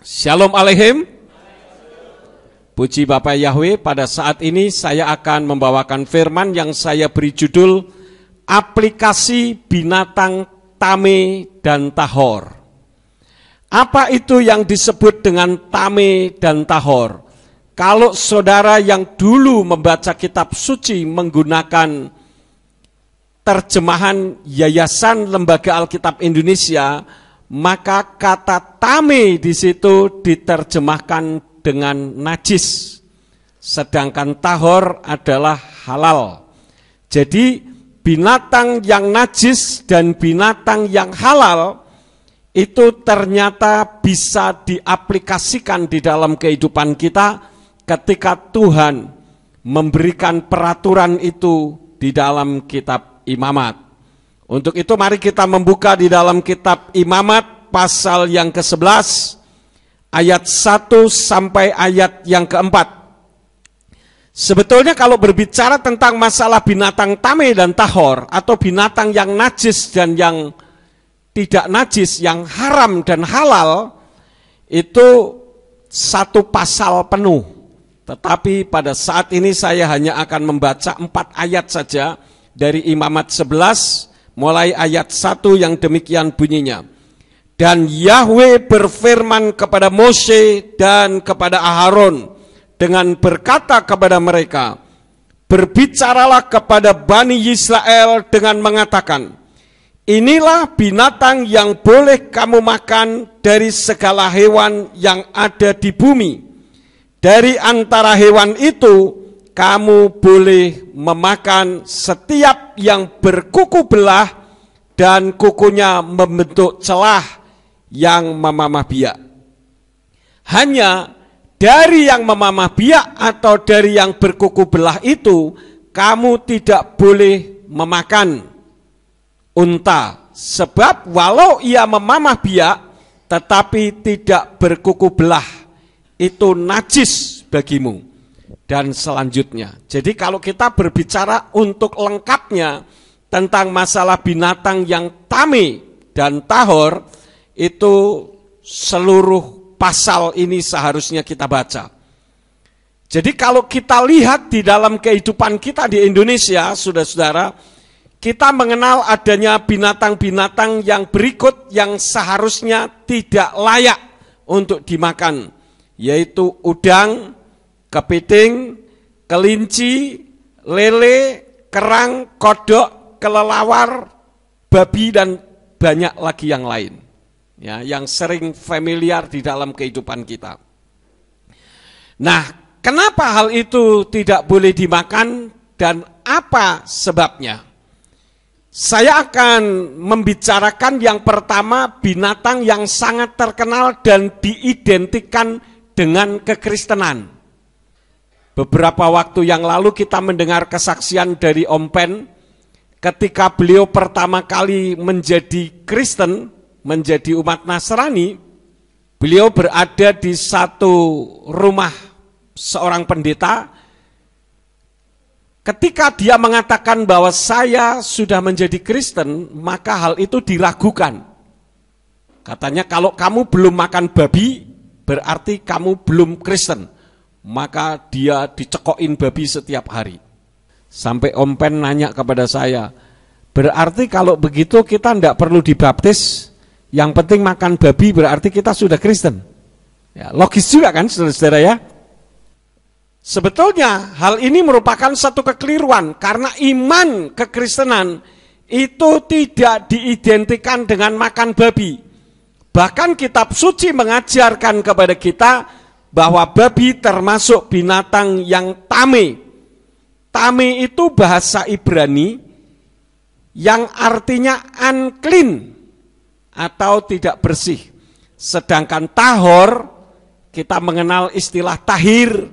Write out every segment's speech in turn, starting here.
Shalom Aleichem. Puji Bapa Yahweh, pada saat ini saya akan membawakan firman yang saya beri judul Aplikasi Binatang Tame dan Tahor. Apa itu yang disebut dengan tame dan tahor? Kalau saudara yang dulu membaca kitab suci menggunakan terjemahan Yayasan Lembaga Alkitab Indonesia, maka kata tame di situ diterjemahkan dengan najis, sedangkan tahor adalah halal. Jadi binatang yang najis dan binatang yang halal itu ternyata bisa diaplikasikan di dalam kehidupan kita ketika Tuhan memberikan peraturan itu di dalam kitab Imamat. Untuk itu mari kita membuka di dalam kitab Imamat pasal yang ke-11 ayat 1 sampai ayat yang ke-4. Sebetulnya kalau berbicara tentang masalah binatang tame dan tahor atau binatang yang najis dan yang tidak najis, yang haram dan halal, itu satu pasal penuh. Tetapi pada saat ini saya hanya akan membaca 4 ayat saja dari Imamat 11 mulai ayat 1 yang demikian bunyinya. Dan Yahweh berfirman kepada Mose dan kepada Aharon dengan berkata kepada mereka, berbicaralah kepada Bani Israel dengan mengatakan, inilah binatang yang boleh kamu makan dari segala hewan yang ada di bumi. Dari antara hewan itu, kamu boleh memakan setiap yang berkuku belah dan kukunya membentuk celah yang memamah biak. Hanya dari yang memamah biak atau dari yang berkuku belah itu, kamu tidak boleh memakan unta. Sebab walau ia memamah biak, tetapi tidak berkuku belah, itu najis bagimu. Dan selanjutnya, jadi kalau kita berbicara untuk lengkapnya tentang masalah binatang yang tame dan tahor, itu seluruh pasal ini seharusnya kita baca. Jadi kalau kita lihat di dalam kehidupan kita di Indonesia, saudara-saudara, kita mengenal adanya binatang-binatang yang berikut yang seharusnya tidak layak untuk dimakan, yaitu udang, kepiting, kelinci, lele, kerang, kodok, kelelawar, babi, dan banyak lagi yang lain, ya, yang sering familiar di dalam kehidupan kita. Nah, kenapa hal itu tidak boleh dimakan dan apa sebabnya? Saya akan membicarakan yang pertama binatang yang sangat terkenal dan diidentikan dengan kekristenan. Beberapa waktu yang lalu kita mendengar kesaksian dari Om Pen ketika beliau pertama kali menjadi Kristen, menjadi umat Nasrani. Beliau berada di satu rumah seorang pendeta. Ketika dia mengatakan bahwa saya sudah menjadi Kristen, maka hal itu diragukan. Katanya kalau kamu belum makan babi, berarti kamu belum Kristen. Maka dia dicekokin babi setiap hari. Sampai Om Pen nanya kepada saya, berarti kalau begitu kita tidak perlu dibaptis, yang penting makan babi berarti kita sudah Kristen. Ya, logis juga kan saudara-saudara ya? Sebetulnya hal ini merupakan satu kekeliruan, karena iman kekristenan itu tidak diidentikan dengan makan babi. Bahkan kitab suci mengajarkan kepada kita bahwa babi termasuk binatang yang tame. Tame itu bahasa Ibrani yang artinya unclean atau tidak bersih. Sedangkan tahor, kita mengenal istilah tahir,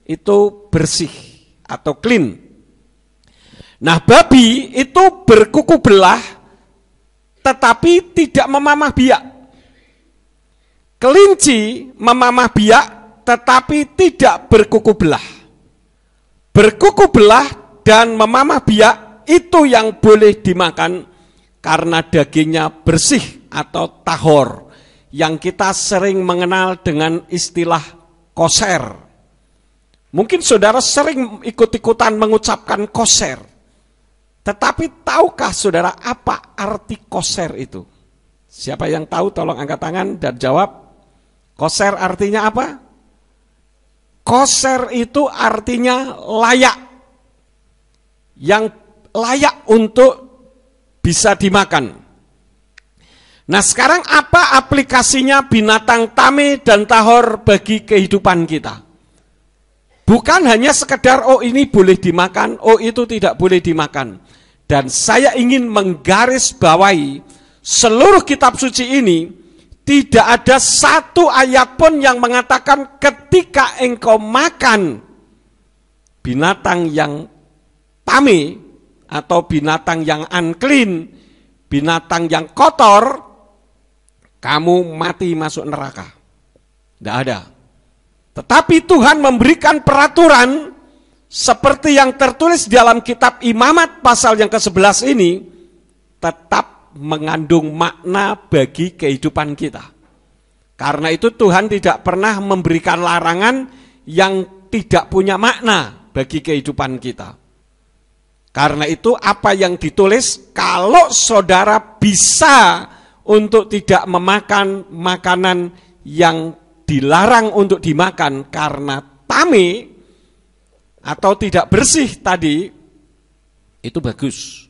itu bersih atau clean. Nah, babi itu berkuku belah tetapi tidak memamah biak. Kelinci memamah biak tetapi tidak berkuku belah. Berkuku belah dan memamah biak itu yang boleh dimakan karena dagingnya bersih atau tahor. yang kita sering mengenal dengan istilah koser. Mungkin saudara sering ikut-ikutan mengucapkan koser. Tetapi tahukah saudara apa arti koser itu? Siapa yang tahu tolong angkat tangan dan jawab. Koser artinya apa? Koser itu artinya layak. Yang layak untuk bisa dimakan. Nah sekarang apa aplikasinya binatang tame dan tahor bagi kehidupan kita? Bukan hanya sekedar oh ini boleh dimakan, oh itu tidak boleh dimakan. Dan saya ingin menggarisbawahi seluruh kitab suci ini tidak ada satu ayat pun yang mengatakan ketika engkau makan binatang yang tame atau binatang yang unclean, binatang yang kotor, kamu mati masuk neraka. Tidak ada. Tetapi Tuhan memberikan peraturan seperti yang tertulis dalam kitab Imamat pasal yang ke-11 ini tetap mengandung makna bagi kehidupan kita. Karena itu Tuhan tidak pernah memberikan larangan yang tidak punya makna bagi kehidupan kita. Karena itu apa yang ditulis, kalau saudara bisa untuk tidak memakan makanan yang dilarang untuk dimakan karena tame atau tidak bersih tadi, itu bagus.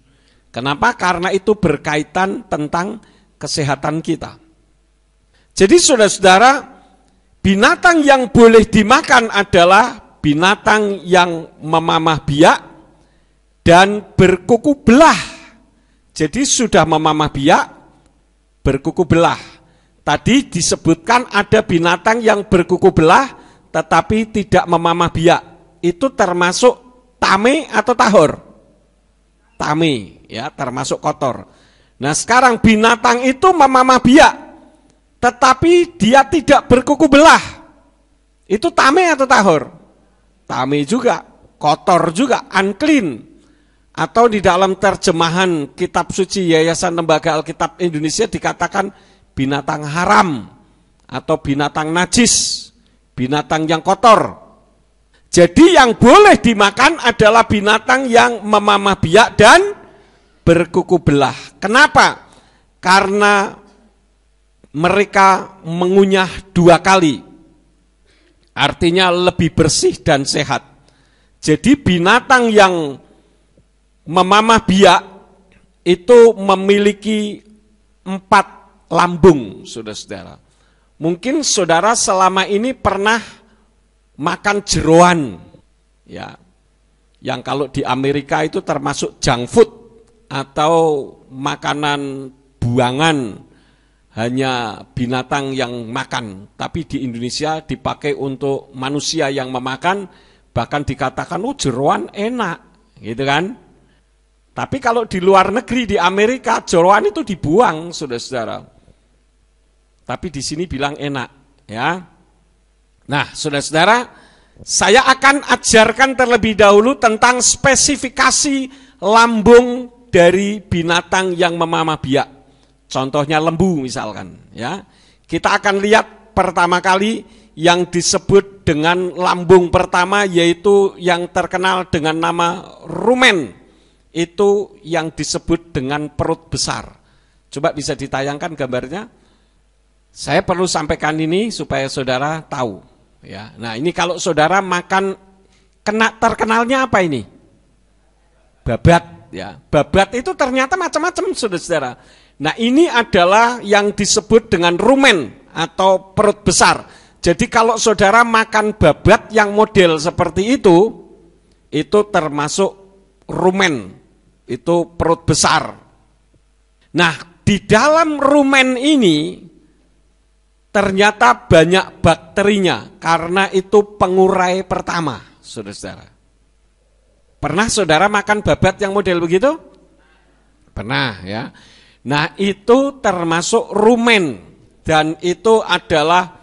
Kenapa? Karena itu berkaitan tentang kesehatan kita. Jadi saudara-saudara, binatang yang boleh dimakan adalah binatang yang memamah biak dan berkuku belah. Jadi sudah memamah biak, berkuku belah. Tadi disebutkan ada binatang yang berkuku belah tetapi tidak memamah biak. Itu termasuk tame atau tahor? Tame, ya, termasuk kotor. Nah sekarang binatang itu memamah biak tetapi dia tidak berkuku belah. Itu tame atau tahor? Tame juga, kotor juga, unclean. Atau di dalam terjemahan kitab suci Yayasan Lembaga Alkitab Indonesia dikatakan binatang haram atau binatang najis, binatang yang kotor. Jadi yang boleh dimakan adalah binatang yang memamah biak dan berkuku belah. Kenapa? Karena mereka mengunyah 2 kali. Artinya lebih bersih dan sehat. Jadi binatang yang memamah biak itu memiliki 4 lambung, saudara-saudara. Mungkin saudara selama ini pernah makan jeroan, ya, yang kalau di Amerika itu termasuk junk food atau makanan buangan, hanya binatang yang makan. Tapi di Indonesia dipakai untuk manusia yang memakan, bahkan dikatakan oh jeroan enak, gitu kan? Tapi kalau di luar negeri, di Amerika, jeroan itu dibuang, saudara-saudara. Tapi di sini bilang enak, ya. Nah, saudara-saudara, saya akan ajarkan terlebih dahulu tentang spesifikasi lambung dari binatang yang memamah biak. Contohnya lembu misalkan, ya. Kita akan lihat pertama kali yang disebut dengan lambung pertama, yaitu yang terkenal dengan nama rumen. Itu yang disebut dengan perut besar. Coba bisa ditayangkan gambarnya. Saya perlu sampaikan ini supaya saudara tahu. Ya, nah ini kalau saudara makan terkenalnya apa ini? Babat, ya. Babat itu ternyata macam-macam, saudara-saudara. Nah ini adalah yang disebut dengan rumen atau perut besar. Jadi kalau saudara makan babat yang model seperti itu termasuk rumen, itu perut besar. Nah di dalam rumen ini ternyata banyak bakterinya, karena itu pengurai pertama, saudara-saudara. Pernah saudara makan babat yang model begitu? Pernah, ya. Nah itu termasuk rumen, dan itu adalah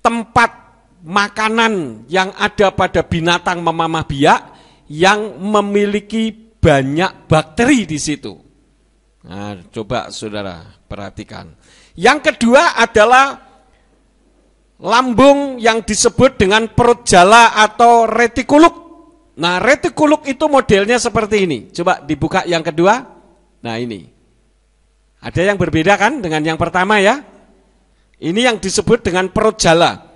tempat makanan yang ada pada binatang memamah biak yang memiliki banyak bakteri di situ. Nah, coba saudara perhatikan. Yang kedua adalah lambung yang disebut dengan perut jala atau retikuluk. Nah, retikuluk itu modelnya seperti ini. Coba dibuka yang kedua. Nah, ini. Ada yang berbeda kan dengan yang pertama ya? Ini yang disebut dengan perut jala.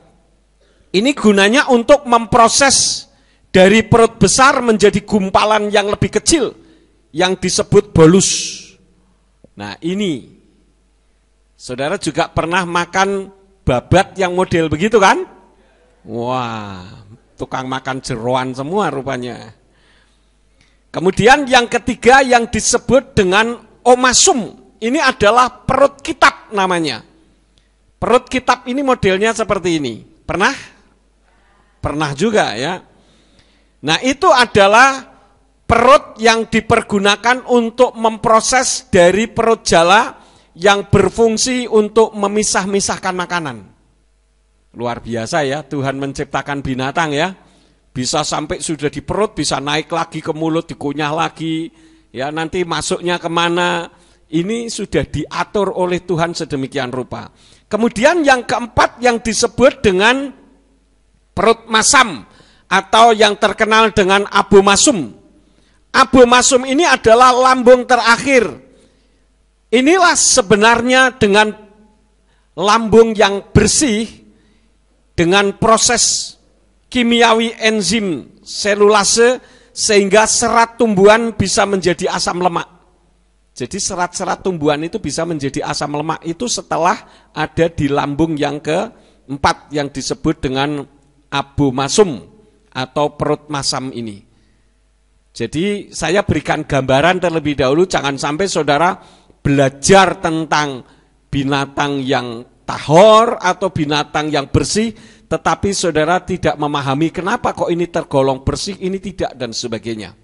Ini gunanya untuk memproses dari perut besar menjadi gumpalan yang lebih kecil yang disebut bolus. Nah, ini. Saudara juga pernah makan babat yang model begitu kan? Wah, tukang makan jeroan semua rupanya. Kemudian yang ketiga yang disebut dengan omasum. Ini adalah perut kitab namanya. Perut kitab ini modelnya seperti ini. Pernah? Pernah juga ya. Nah, itu adalah perut yang dipergunakan untuk memproses dari perut jala yang berfungsi untuk memisah-misahkan makanan. Luar biasa ya, Tuhan menciptakan binatang ya. Bisa sampai sudah di perut, bisa naik lagi ke mulut, dikunyah lagi. Ya, nanti masuknya kemana, ini sudah diatur oleh Tuhan sedemikian rupa. Kemudian yang keempat yang disebut dengan perut masam atau yang terkenal dengan abomasum. Abomasum ini adalah lambung terakhir. Inilah sebenarnya dengan lambung yang bersih dengan proses kimiawi enzim selulase sehingga serat tumbuhan bisa menjadi asam lemak. Jadi serat-serat tumbuhan itu bisa menjadi asam lemak itu setelah ada di lambung yang keempat yang disebut dengan abomasum atau perut masam ini. Jadi saya berikan gambaran terlebih dahulu, jangan sampai saudara belajar tentang binatang yang tahor atau binatang yang bersih, tetapi saudara tidak memahami kenapa kok ini tergolong bersih, ini tidak, dan sebagainya.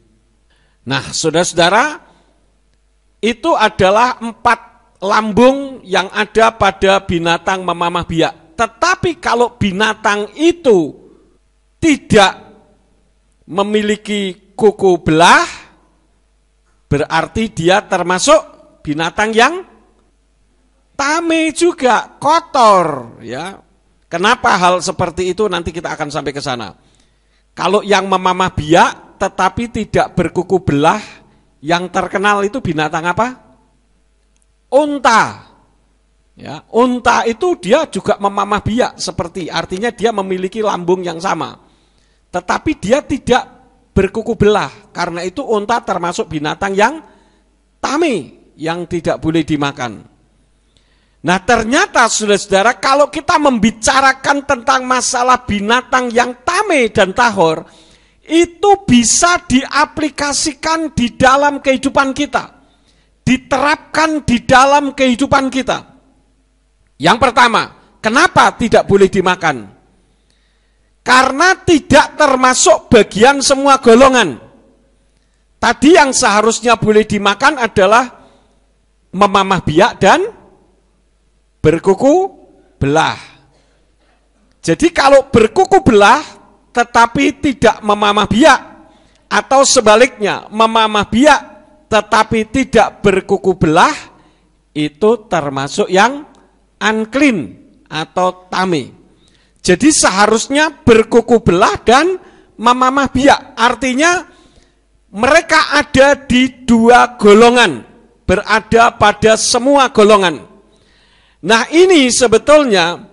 Nah, saudara-saudara, itu adalah 4 lambung yang ada pada binatang memamah biak. Tetapi kalau binatang itu tidak memiliki kuku belah, berarti dia termasuk binatang yang tame juga, kotor ya. Kenapa hal seperti itu nanti kita akan sampai ke sana. Kalau yang memamah biak tetapi tidak berkuku belah, yang terkenal itu binatang apa? Unta. Ya, unta itu dia juga memamah biak seperti, artinya dia memiliki lambung yang sama. Tetapi dia tidak berkuku belah. Karena itu unta termasuk binatang yang tame, yang tidak boleh dimakan. Nah, ternyata saudara-saudara, kalau kita membicarakan tentang masalah binatang yang tame dan tahor, itu bisa diaplikasikan di dalam kehidupan kita, diterapkan di dalam kehidupan kita. Yang pertama, kenapa tidak boleh dimakan? Karena tidak termasuk bagian semua golongan. Tadi yang seharusnya boleh dimakan adalah memamah biak dan berkuku belah. Jadi kalau berkuku belah tetapi tidak memamah biak, atau sebaliknya memamah biak tetapi tidak berkuku belah, itu termasuk yang unclean atau tame. Jadi seharusnya berkuku belah dan memamah biak. Artinya mereka ada di 2 golongan, berada pada semua golongan. Nah, ini sebetulnya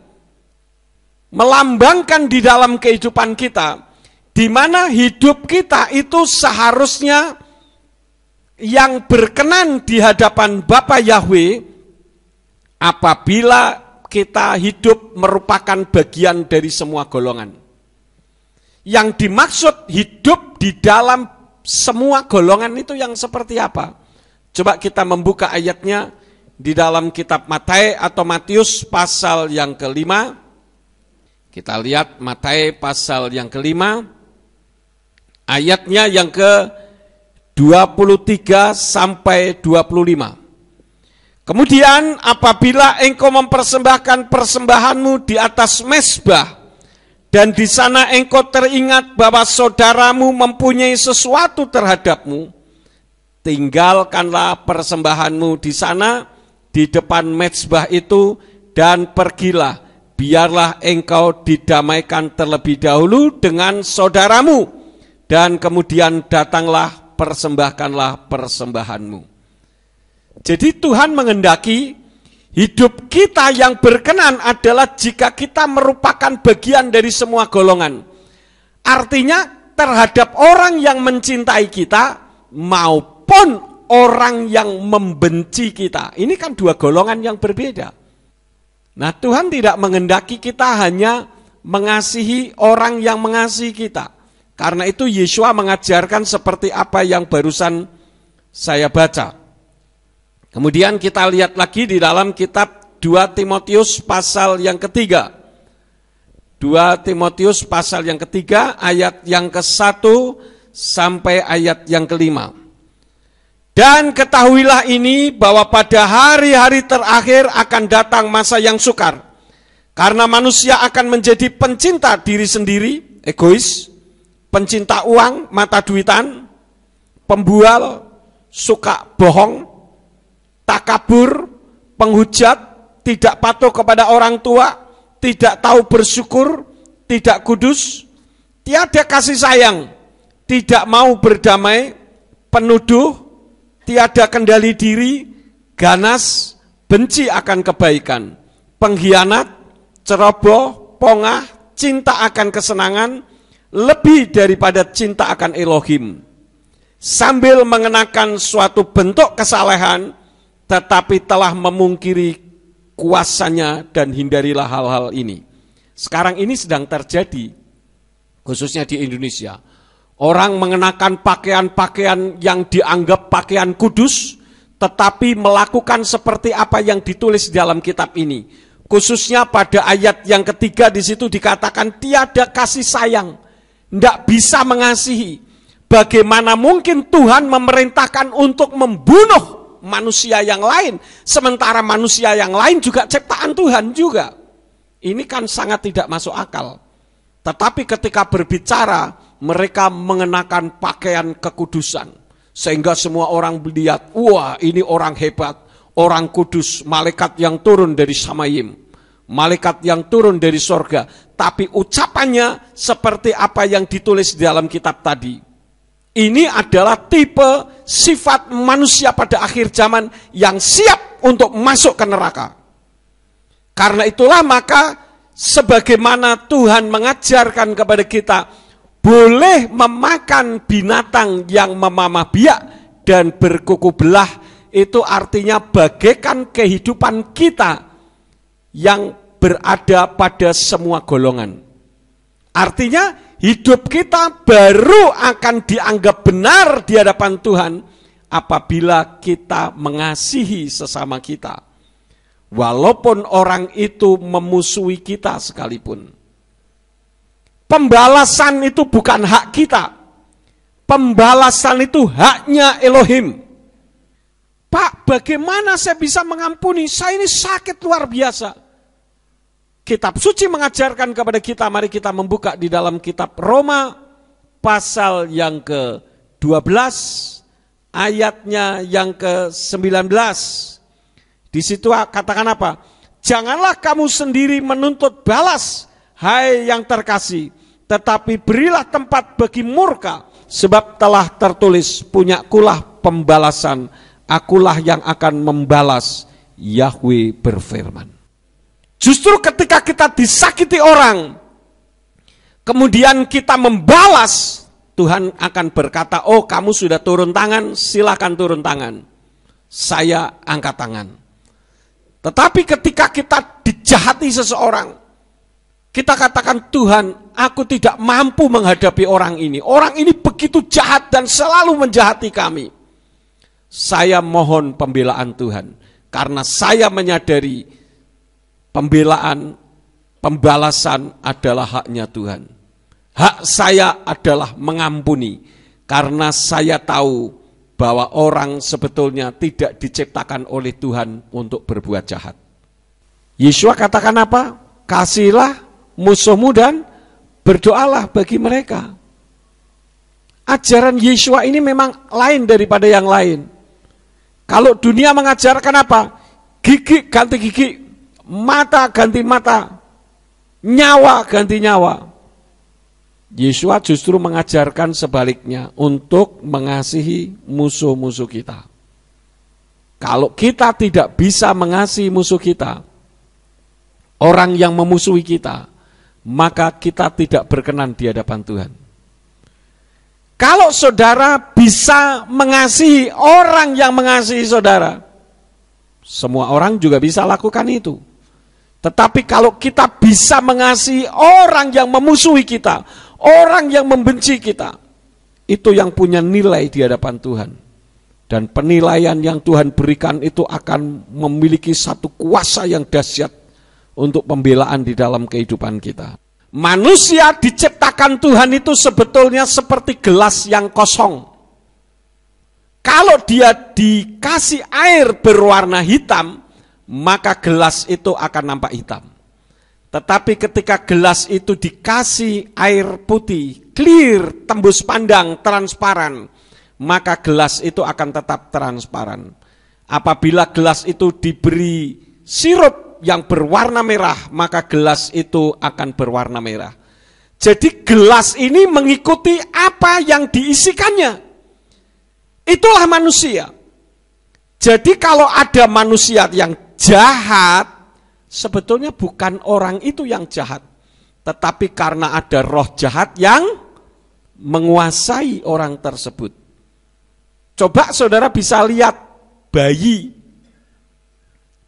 melambangkan di dalam kehidupan kita, di mana hidup kita itu seharusnya yang berkenan di hadapan Bapa Yahweh apabila kita hidup merupakan bagian dari semua golongan. Yang dimaksud hidup di dalam semua golongan itu yang seperti apa? Coba kita membuka ayatnya di dalam kitab Matius atau Matius pasal yang ke-5. Kita lihat Matius pasal yang ke-5, ayatnya yang ke-23 sampai 25. Kemudian apabila engkau mempersembahkan persembahanmu di atas mezbah, dan di sana engkau teringat bahwa saudaramu mempunyai sesuatu terhadapmu, tinggalkanlah persembahanmu di sana, di depan mezbah itu dan pergilah, biarlah engkau didamaikan terlebih dahulu dengan saudaramu, dan kemudian datanglah, persembahkanlah persembahanmu. Jadi Tuhan menghendaki hidup kita yang berkenan adalah jika kita merupakan bagian dari semua golongan. Artinya terhadap orang yang mencintai kita maupun orang yang membenci kita. Ini kan dua golongan yang berbeda. Nah, Tuhan tidak menghendaki kita hanya mengasihi orang yang mengasihi kita. Karena itu Yesua mengajarkan seperti apa yang barusan saya baca. Kemudian kita lihat lagi di dalam kitab 2 Timotius pasal yang ketiga. 2 Timotius pasal yang ketiga ayat yang ke-1 sampai ayat yang ke-5. Dan ketahuilah ini bahwa pada hari-hari terakhir akan datang masa yang sukar. Karena manusia akan menjadi pencinta diri sendiri, egois, pencinta uang, mata duitan, pembual, suka bohong, takabur, penghujat, tidak patuh kepada orang tua, tidak tahu bersyukur, tidak kudus, tiada kasih sayang, tidak mau berdamai, penuduh, tiada kendali diri, ganas, benci akan kebaikan, pengkhianat, ceroboh, pongah, cinta akan kesenangan, lebih daripada cinta akan Elohim. Sambil mengenakan suatu bentuk kesalehan, tetapi telah memungkiri kuasanya dan hindarilah hal-hal ini. Sekarang ini sedang terjadi, khususnya di Indonesia. Orang mengenakan pakaian-pakaian yang dianggap pakaian kudus, tetapi melakukan seperti apa yang ditulis dalam kitab ini. Khususnya pada ayat yang ketiga di situ dikatakan tiada kasih sayang, tidak bisa mengasihi. Bagaimana mungkin Tuhan memerintahkan untuk membunuh manusia yang lain, sementara manusia yang lain juga ciptaan Tuhan juga. Ini kan sangat tidak masuk akal. Tetapi ketika berbicara, mereka mengenakan pakaian kekudusan. Sehingga semua orang melihat, wah ini orang hebat, orang kudus, malaikat yang turun dari Samayim, malaikat yang turun dari sorga. Tapi ucapannya seperti apa yang ditulis di dalam kitab tadi. Ini adalah tipe sifat manusia pada akhir zaman yang siap untuk masuk ke neraka. Karena itulah maka sebagaimana Tuhan mengajarkan kepada kita, boleh memakan binatang yang memamah biak dan berkuku belah, itu artinya bagaikan kehidupan kita yang berada pada semua golongan. Artinya hidup kita baru akan dianggap benar di hadapan Tuhan apabila kita mengasihi sesama kita. Walaupun orang itu memusuhi kita sekalipun. Pembalasan itu bukan hak kita. Pembalasan itu haknya Elohim. Pak, bagaimana saya bisa mengampuni? Saya ini sakit luar biasa. Kitab suci mengajarkan kepada kita, mari kita membuka di dalam kitab Roma pasal yang ke-12 ayatnya yang ke-19. Di situ katakan apa? Janganlah kamu sendiri menuntut balas, hai yang terkasih, tetapi berilah tempat bagi murka, sebab telah tertulis, punyakulah pembalasan, akulah yang akan membalas, Yahweh berfirman. Justru ketika kita disakiti orang, kemudian kita membalas, Tuhan akan berkata, oh kamu sudah turun tangan, silakan turun tangan, saya angkat tangan. Tetapi ketika kita dijahati seseorang, kita katakan, Tuhan, aku tidak mampu menghadapi orang ini. Orang ini begitu jahat dan selalu menjahati kami. Saya mohon pembelaan Tuhan. Karena saya menyadari pembalasan adalah haknya Tuhan. Hak saya adalah mengampuni. Karena saya tahu bahwa orang sebetulnya tidak diciptakan oleh Tuhan untuk berbuat jahat. Yesua katakan apa? Kasihilah musuhmu dan berdoalah bagi mereka. Ajaran Yesua ini memang lain daripada yang lain. Kalau dunia mengajarkan apa? gigi ganti gigi, mata ganti mata, nyawa ganti nyawa. Yesua justru mengajarkan sebaliknya, untuk mengasihi musuh-musuh kita. Kalau kita tidak bisa mengasihi musuh kita, orang yang memusuhi kita, maka kita tidak berkenan di hadapan Tuhan. Kalau saudara bisa mengasihi orang yang mengasihi saudara, semua orang juga bisa lakukan itu. Tetapi kalau kita bisa mengasihi orang yang memusuhi kita, orang yang membenci kita, itu yang punya nilai di hadapan Tuhan. Dan penilaian yang Tuhan berikan itu akan memiliki satu kuasa yang dahsyat untuk pembelaan di dalam kehidupan kita. Manusia diciptakan Tuhan itu sebetulnya seperti gelas yang kosong. Kalau dia dikasih air berwarna hitam, maka gelas itu akan nampak hitam. Tetapi ketika gelas itu dikasih air putih, clear, tembus pandang, transparan, maka gelas itu akan tetap transparan. Apabila gelas itu diberi sirup yang berwarna merah, maka gelas itu akan berwarna merah. Jadi gelas ini mengikuti apa yang diisikannya. Itulah manusia. Jadi kalau ada manusia yang jahat, sebetulnya bukan orang itu yang jahat, tetapi karena ada roh jahat yang menguasai orang tersebut. Coba saudara bisa lihat bayi,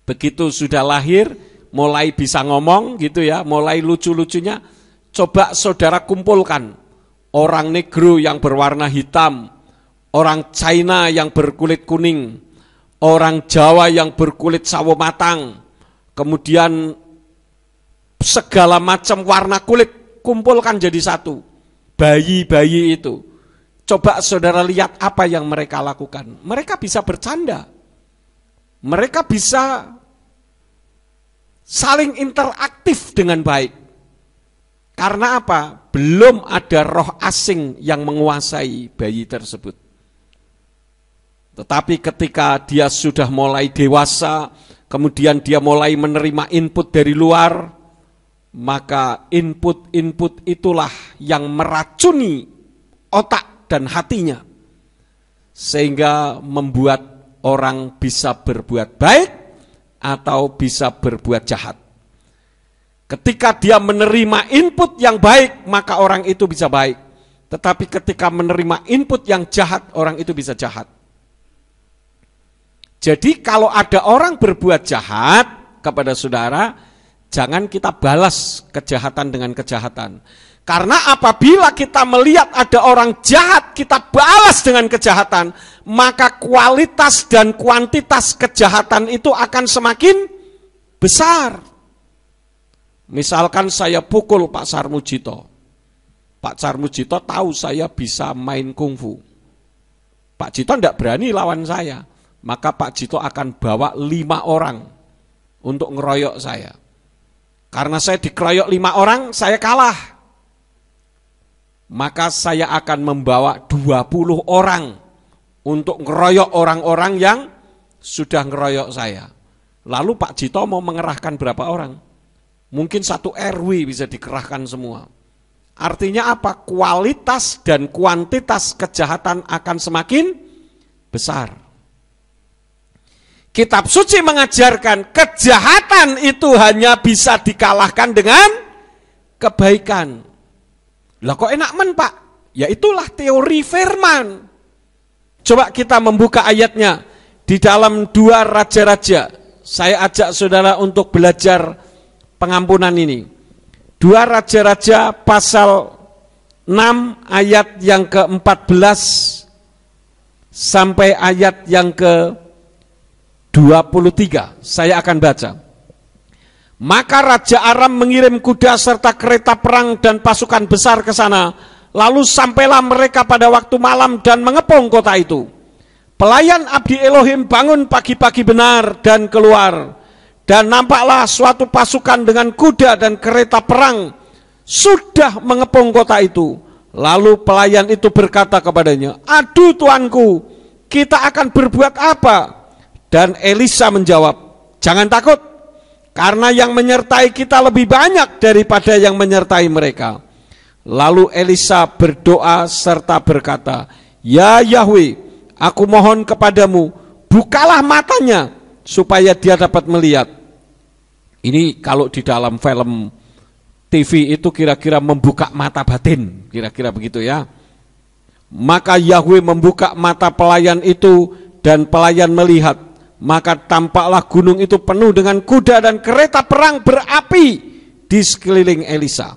begitu sudah lahir, mulai bisa ngomong gitu ya, mulai lucu-lucunya. Coba saudara kumpulkan orang negro yang berwarna hitam, orang China yang berkulit kuning, orang Jawa yang berkulit sawo matang, kemudian segala macam warna kulit, kumpulkan jadi satu. Bayi-bayi itu. Coba saudara lihat apa yang mereka lakukan. Mereka bisa bercanda. Mereka bisa saling interaktif dengan baik. Karena apa? Belum ada roh asing yang menguasai bayi tersebut. Tetapi ketika dia sudah mulai dewasa, kemudian dia mulai menerima input dari luar, maka input-input itulah yang meracuni otak dan hatinya, sehingga membuat orang bisa berbuat baik atau bisa berbuat jahat. Ketika dia menerima input yang baik, maka orang itu bisa baik. Tetapi ketika menerima input yang jahat, orang itu bisa jahat. Jadi kalau ada orang berbuat jahat kepada saudara, jangan kita balas kejahatan dengan kejahatan. Karena apabila kita melihat ada orang jahat, kita balas dengan kejahatan, maka kualitas dan kuantitas kejahatan itu akan semakin besar. Misalkan saya pukul Pak Sarmujito. Pak Sarmujito tahu saya bisa main kungfu. Pak Jito tidak berani lawan saya. Maka Pak Jito akan bawa 5 orang untuk ngeroyok saya. Karena saya dikeroyok 5 orang, saya kalah. Maka saya akan membawa 20 orang untuk ngeroyok orang-orang yang sudah ngeroyok saya. Lalu Pak Jito mau mengerahkan berapa orang? Mungkin 1 RW bisa dikerahkan semua. Artinya apa? Kualitas dan kuantitas kejahatan akan semakin besar. Kitab suci mengajarkan kejahatan itu hanya bisa dikalahkan dengan kebaikan. Lah kok enak men Pak? Ya itulah teori firman. Coba kita membuka ayatnya di dalam 2 Raja-Raja. Saya ajak saudara untuk belajar pengampunan ini. 2 Raja-Raja pasal 6 ayat yang ke-14 sampai ayat yang ke-23. Saya akan baca. Maka Raja Aram mengirim kuda serta kereta perang dan pasukan besar ke sana. Lalu sampailah mereka pada waktu malam dan mengepung kota itu. Pelayan abdi Elohim bangun pagi-pagi benar dan keluar. Dan nampaklah suatu pasukan dengan kuda dan kereta perang sudah mengepung kota itu. Lalu pelayan itu berkata kepadanya, "Aduh tuanku, kita akan berbuat apa?" Dan Elisa menjawab, Jangan takut, karena yang menyertai kita lebih banyak daripada yang menyertai mereka. Lalu Elisa berdoa serta berkata, ya Yahweh, aku mohon kepadamu, bukalah matanya supaya dia dapat melihat. Ini kalau di dalam film TV itu kira-kira membuka mata batin, kira-kira begitu ya. Maka Yahweh membuka mata pelayan itu dan pelayan melihat. Maka tampaklah gunung itu penuh dengan kuda dan kereta perang berapi di sekeliling Elisa.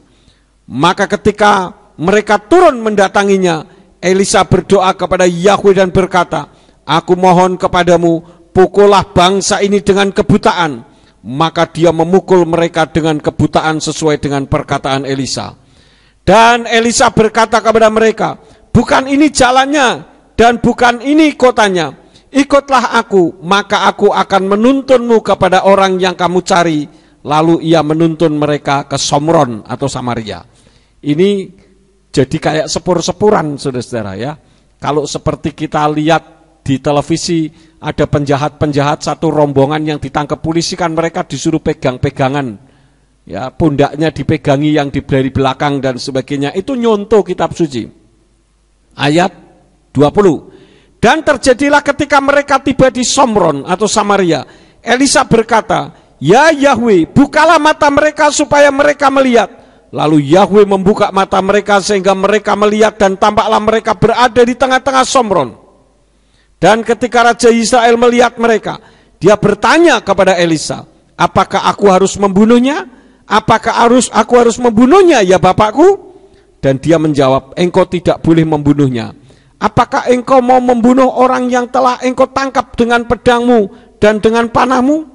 Maka ketika mereka turun mendatanginya, Elisa berdoa kepada Yahweh dan berkata, aku mohon kepadamu, pukullah bangsa ini dengan kebutaan. Maka dia memukul mereka dengan kebutaan sesuai dengan perkataan Elisa. Dan Elisa berkata kepada mereka, bukan ini jalannya dan bukan ini kotanya. Ikutlah aku, maka aku akan menuntunmu kepada orang yang kamu cari. Lalu ia menuntun mereka ke Somron atau Samaria. Ini jadi kayak sepur-sepuran, saudara-saudara ya. Kalau seperti kita lihat di televisi, ada penjahat-penjahat satu rombongan yang ditangkap polisi, kan mereka disuruh pegang-pegangan. Ya, pundaknya dipegangi yang dari belakang dan sebagainya. Itu nyontoh kitab suci. Ayat 20. Dan terjadilah ketika mereka tiba di Somron atau Samaria, Elisa berkata, ya Yahweh, bukalah mata mereka supaya mereka melihat. Lalu Yahweh membuka mata mereka sehingga mereka melihat, dan tampaklah mereka berada di tengah-tengah Somron. Dan ketika Raja Israel melihat mereka, dia bertanya kepada Elisa, apakah aku harus membunuhnya? Apakah aku harus membunuhnya ya Bapakku? Dan dia menjawab, engkau tidak boleh membunuhnya. Apakah engkau mau membunuh orang yang telah engkau tangkap dengan pedangmu dan dengan panahmu?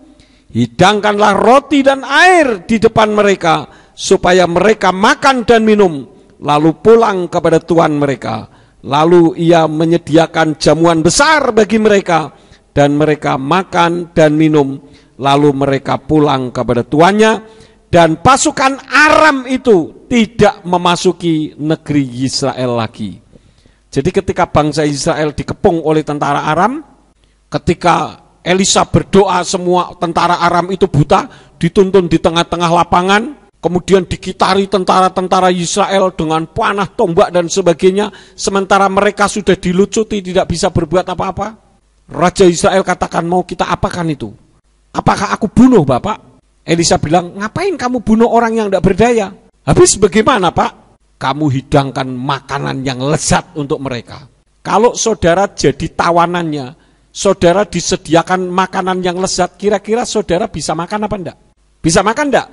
Hidangkanlah roti dan air di depan mereka, supaya mereka makan dan minum, lalu pulang kepada tuan mereka. Lalu ia menyediakan jamuan besar bagi mereka, dan mereka makan dan minum, lalu mereka pulang kepada tuannya. Dan pasukan Aram itu tidak memasuki negeri Israel lagi. Jadi ketika bangsa Israel dikepung oleh tentara Aram, ketika Elisa berdoa semua tentara Aram itu buta, dituntun di tengah-tengah lapangan, kemudian dikitari tentara-tentara Israel dengan panah, tombak dan sebagainya, sementara mereka sudah dilucuti, tidak bisa berbuat apa-apa. Raja Israel katakan, mau kita apakan itu? Apakah aku bunuh Bapak? Elisa bilang, ngapain kamu bunuh orang yang tidak berdaya? Habis bagaimana Pak? Kamu hidangkan makanan yang lezat untuk mereka. Kalau saudara jadi tawanannya, saudara disediakan makanan yang lezat, kira-kira saudara bisa makan apa enggak? Bisa makan enggak?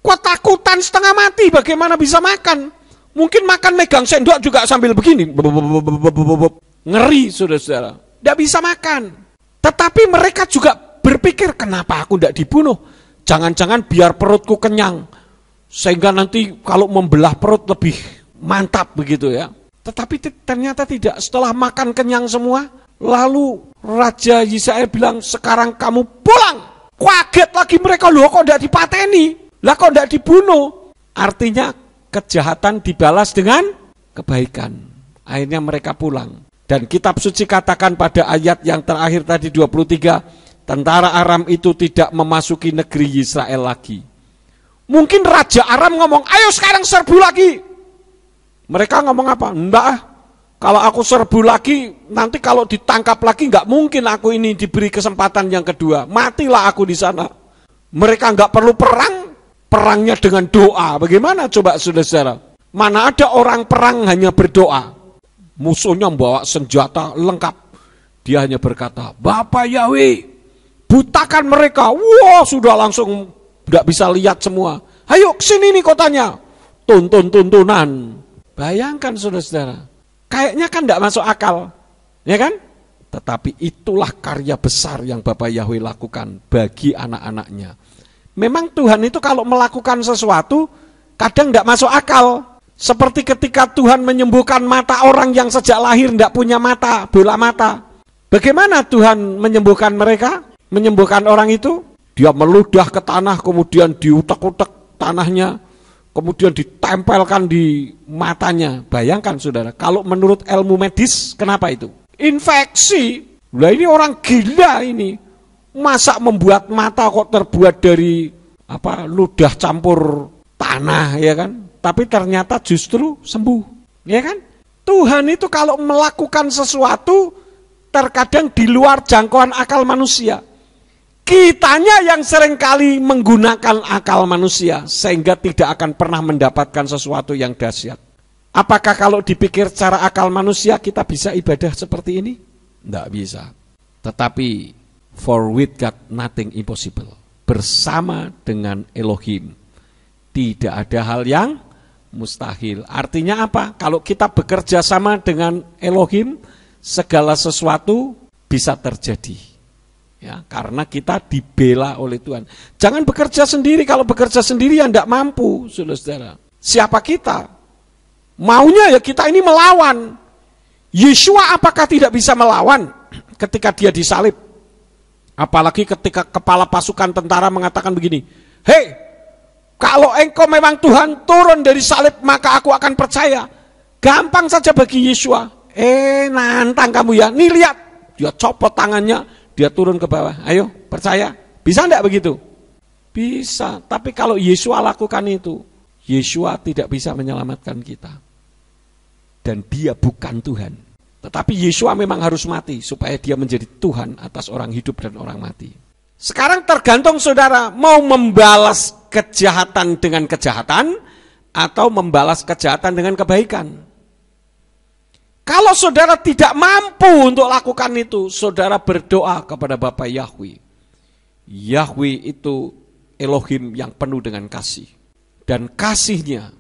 Ketakutan setengah mati, bagaimana bisa makan? Mungkin makan megang sendok juga sambil begini. Ngeri saudara-saudara, enggak bisa makan. Tetapi mereka juga berpikir, kenapa aku enggak dibunuh? Jangan-jangan biar perutku kenyang, sehingga nanti kalau membelah perut lebih mantap begitu ya. Tetapi ternyata tidak. Setelah makan kenyang semua, lalu Raja Israel bilang, sekarang kamu pulang. Kaget lagi mereka, loh kok tidak dipateni, lah kok tidak dibunuh. Artinya kejahatan dibalas dengan kebaikan. Akhirnya mereka pulang. Dan kitab suci katakan pada ayat yang terakhir tadi 23, tentara Aram itu tidak memasuki negeri Israel lagi. Mungkin Raja Aram ngomong, ayo sekarang serbu lagi. Mereka ngomong apa? Enggak, kalau aku serbu lagi, nanti kalau ditangkap lagi enggak mungkin aku ini diberi kesempatan yang kedua. Matilah aku di sana. Mereka enggak perlu perang, perangnya dengan doa. Bagaimana coba saudara-saudara? Mana ada orang perang hanya berdoa? Musuhnya membawa senjata lengkap. Dia hanya berkata, Bapak Yahweh, butakan mereka. Wah, sudah langsung tidak bisa lihat semua. Ayo kesini nih kotanya. Tuntunan. Bayangkan saudara-saudara. Kayaknya kan tidak masuk akal. Ya kan? Tetapi itulah karya besar yang Bapak Yahweh lakukan bagi anak-anaknya. Memang Tuhan itu kalau melakukan sesuatu, kadang tidak masuk akal. Seperti ketika Tuhan menyembuhkan mata orang yang sejak lahir tidak punya mata, bola mata. Bagaimana Tuhan menyembuhkan mereka? Menyembuhkan orang itu? Dia meludah ke tanah, kemudian diutek-utek tanahnya, kemudian ditempelkan di matanya. Bayangkan saudara, kalau menurut ilmu medis, kenapa itu? Infeksi. Lah ini orang gila ini. Masa membuat mata kok terbuat dari ludah campur tanah, ya kan? Tapi ternyata justru sembuh, ya kan? Tuhan itu kalau melakukan sesuatu terkadang di luar jangkauan akal manusia. Kitanya yang seringkali menggunakan akal manusia sehingga tidak akan pernah mendapatkan sesuatu yang dahsyat. Apakah kalau dipikir secara akal manusia kita bisa ibadah seperti ini? Tidak bisa. Tetapi for with God nothing impossible. Bersama dengan Elohim tidak ada hal yang mustahil. Artinya apa? Kalau kita bekerja sama dengan Elohim, segala sesuatu bisa terjadi. Ya, karena kita dibela oleh Tuhan. Jangan bekerja sendiri. Kalau bekerja sendiri ya tidak mampu, saudara-saudara. Siapa kita? Maunya ya kita ini melawan. Yeshua apakah tidak bisa melawan ketika dia disalib? Apalagi ketika kepala pasukan tentara mengatakan begini, "Hei, kalau engkau memang Tuhan, turun dari salib, maka aku akan percaya." Gampang saja bagi Yeshua. Nantang kamu ya. Nih lihat, dia copot tangannya, dia turun ke bawah. Ayo, percaya. Bisa enggak begitu? Bisa. Tapi kalau Yeshua lakukan itu, Yeshua tidak bisa menyelamatkan kita. Dan dia bukan Tuhan. Tetapi Yeshua memang harus mati supaya dia menjadi Tuhan atas orang hidup dan orang mati. Sekarang tergantung saudara mau membalas kejahatan dengan kejahatan atau membalas kejahatan dengan kebaikan. Kalau saudara tidak mampu untuk lakukan itu, saudara berdoa kepada Bapa Yahweh. Yahweh itu Elohim yang penuh dengan kasih. Dan kasihnya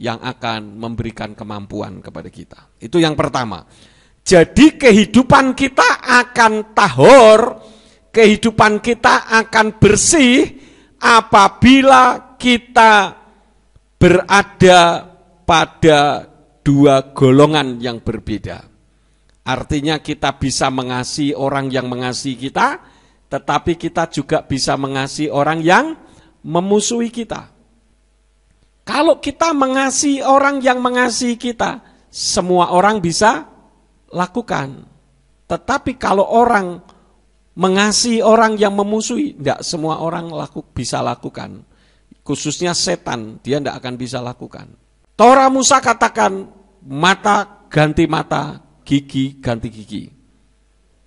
yang akan memberikan kemampuan kepada kita. Itu yang pertama. Jadi kehidupan kita akan tahor, kehidupan kita akan bersih apabila kita berada pada dua golongan yang berbeda. Artinya kita bisa mengasihi orang yang mengasihi kita, tetapi kita juga bisa mengasihi orang yang memusuhi kita. Kalau kita mengasihi orang yang mengasihi kita, semua orang bisa lakukan. Tetapi kalau orang mengasihi orang yang memusuhi, tidak semua orang bisa lakukan. Khususnya setan, dia tidak akan bisa lakukan. Torah Musa katakan, mata ganti mata, gigi ganti gigi.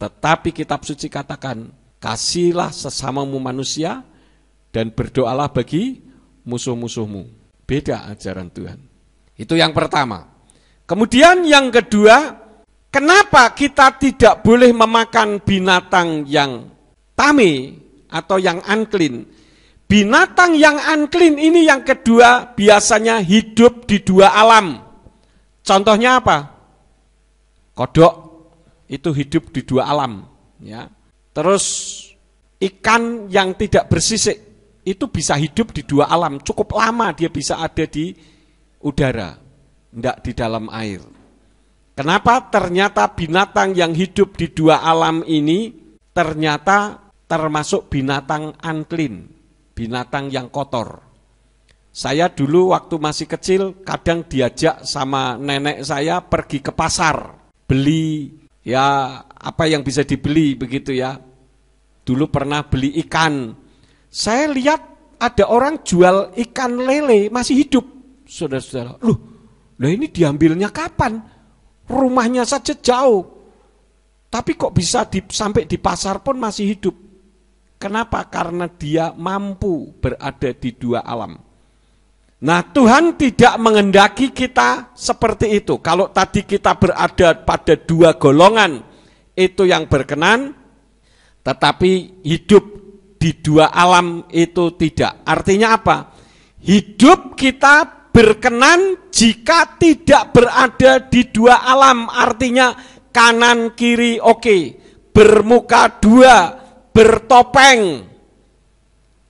Tetapi kitab suci katakan, kasihlah sesamamu manusia dan berdoalah bagi musuh-musuhmu. Beda ajaran Tuhan. Itu yang pertama. Kemudian yang kedua, kenapa kita tidak boleh memakan binatang yang tame atau yang unclean? Binatang yang unclean ini yang kedua biasanya hidup di dua alam. Contohnya apa? Kodok itu hidup di dua alam. Ya. Terus ikan yang tidak bersisik itu bisa hidup di dua alam. Cukup lama dia bisa ada di udara, tidak di dalam air. Kenapa? Ternyata binatang yang hidup di dua alam ini ternyata termasuk binatang unclean, binatang yang kotor. Saya dulu waktu masih kecil kadang diajak sama nenek saya pergi ke pasar, beli ya apa yang bisa dibeli begitu ya. Dulu pernah beli ikan. Saya lihat ada orang jual ikan lele masih hidup, saudara-saudara. Loh ini diambilnya kapan? Rumahnya saja jauh, tapi kok bisa sampai di pasar pun masih hidup. Kenapa? Karena dia mampu berada di dua alam. Nah, Tuhan tidak menghendaki kita seperti itu. Kalau tadi kita berada pada dua golongan, itu yang berkenan, tetapi hidup di dua alam itu tidak. Artinya apa? Hidup kita berkenan jika tidak berada di dua alam. Artinya kanan kiri oke, bermuka dua, bertopeng.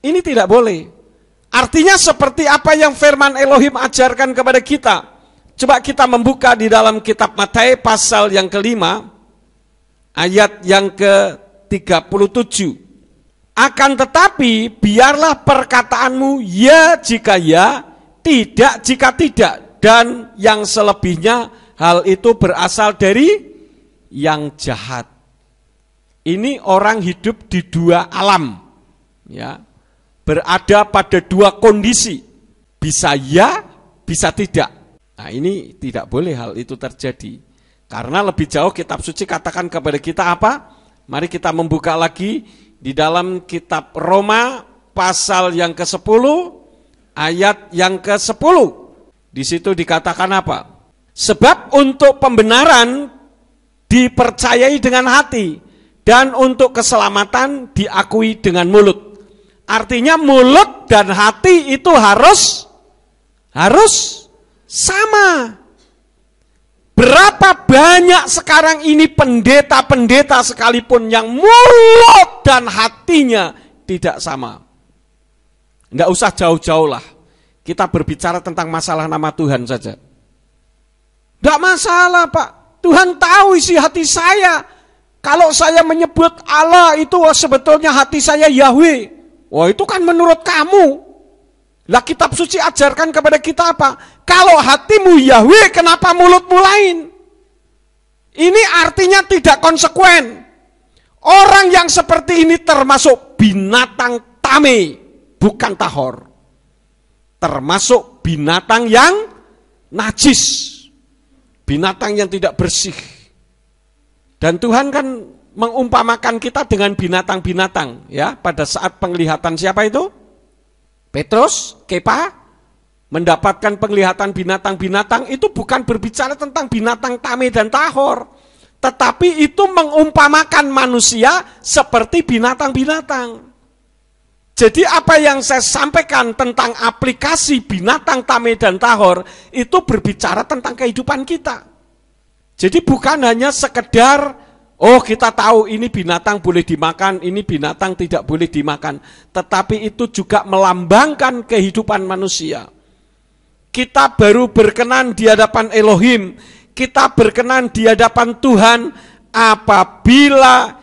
Ini tidak boleh. Artinya seperti apa yang firman Elohim ajarkan kepada kita. Coba kita membuka di dalam kitab Matius pasal yang kelima, ayat yang ke-37. Akan tetapi biarlah perkataanmu ya jika ya, tidak jika tidak, dan yang selebihnya hal itu berasal dari yang jahat. ini orang hidup di dua alam, ya, berada pada dua kondisi, bisa ya, bisa tidak. Nah, ini tidak boleh hal itu terjadi. Karena lebih jauh kitab suci katakan kepada kita apa? Mari kita membuka lagi di dalam kitab Roma pasal yang ke-10 ayat yang ke-10. Di situ dikatakan apa? Sebab untuk pembenaran dipercayai dengan hati dan untuk keselamatan diakui dengan mulut. Artinya mulut dan hati itu harus sama. Berapa banyak sekarang ini pendeta-pendeta sekalipun yang mulut dan hatinya tidak sama. Tidak usah jauh-jauh lah. Kita berbicara tentang masalah nama Tuhan saja. Tidak masalah, Pak. Tuhan tahu isi hati saya. Kalau saya menyebut Allah itu sebetulnya hati saya Yahweh. Wah, itu kan menurut kamu. Lah kitab suci ajarkan kepada kita apa? Kalau hatimu Yahweh, kenapa mulutmu lain? Ini artinya tidak konsekuen. Orang yang seperti ini termasuk binatang tame, bukan tahor. Termasuk binatang yang najis. Binatang yang tidak bersih. Dan Tuhan kan mengumpamakan kita dengan binatang-binatang, ya, pada saat penglihatan siapa itu? Petrus, Kepa, mendapatkan penglihatan binatang-binatang, itu bukan berbicara tentang binatang tame dan tahor, tetapi itu mengumpamakan manusia seperti binatang-binatang. Jadi apa yang saya sampaikan tentang aplikasi binatang tame dan tahor itu berbicara tentang kehidupan kita. Jadi bukan hanya sekedar oh kita tahu ini binatang boleh dimakan, ini binatang tidak boleh dimakan, tetapi itu juga melambangkan kehidupan manusia. Kita baru berkenan di hadapan Elohim, kita berkenan di hadapan Tuhan apabila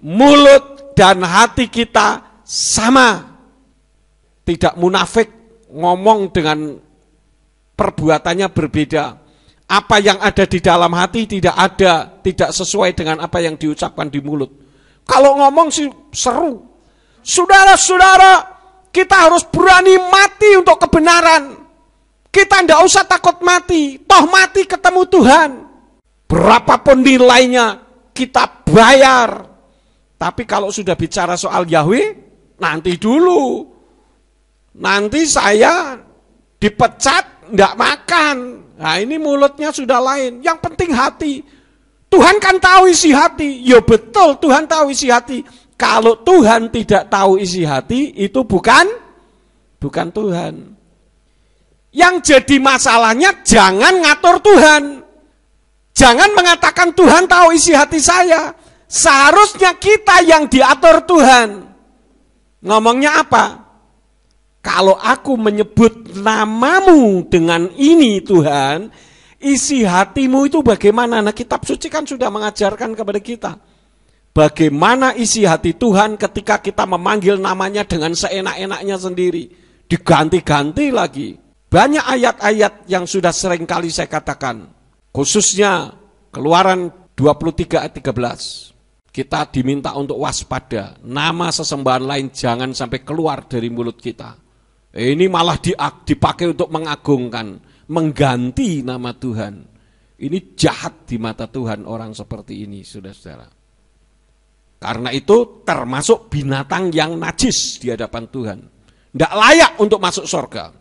mulut dan hati kita sama, tidak munafik, ngomong dengan perbuatannya berbeda. Apa yang ada di dalam hati tidak sesuai dengan apa yang diucapkan di mulut. Kalau ngomong sih seru. Saudara-saudara, kita harus berani mati untuk kebenaran. Kita tidak usah takut mati, toh mati ketemu Tuhan. Berapapun nilainya kita bayar. Tapi kalau sudah bicara soal Yahweh, nanti dulu. Nanti saya dipecat, tidak makan. Nah ini mulutnya sudah lain. Yang penting hati. Tuhan kan tahu isi hati. Ya betul Tuhan tahu isi hati. Kalau Tuhan tidak tahu isi hati, itu bukan Tuhan. Yang jadi masalahnya jangan ngatur Tuhan. Jangan mengatakan Tuhan tahu isi hati saya. Seharusnya kita yang diatur Tuhan. Ngomongnya apa? Kalau aku menyebut namamu dengan ini Tuhan, isi hatimu itu bagaimana? Nah kitab suci kan sudah mengajarkan kepada kita. Bagaimana isi hati Tuhan ketika kita memanggil namanya dengan seenak-enaknya sendiri. Diganti-ganti lagi. Banyak ayat-ayat yang sudah sering kali saya katakan. Khususnya Keluaran 23 ayat 13. Kita diminta untuk waspada. Nama sesembahan lain jangan sampai keluar dari mulut kita. Ini malah dipakai untuk mengagungkan, mengganti nama Tuhan. Ini jahat di mata Tuhan orang seperti ini, saudara-saudara. Karena itu termasuk binatang yang najis di hadapan Tuhan. Tidak layak untuk masuk surga.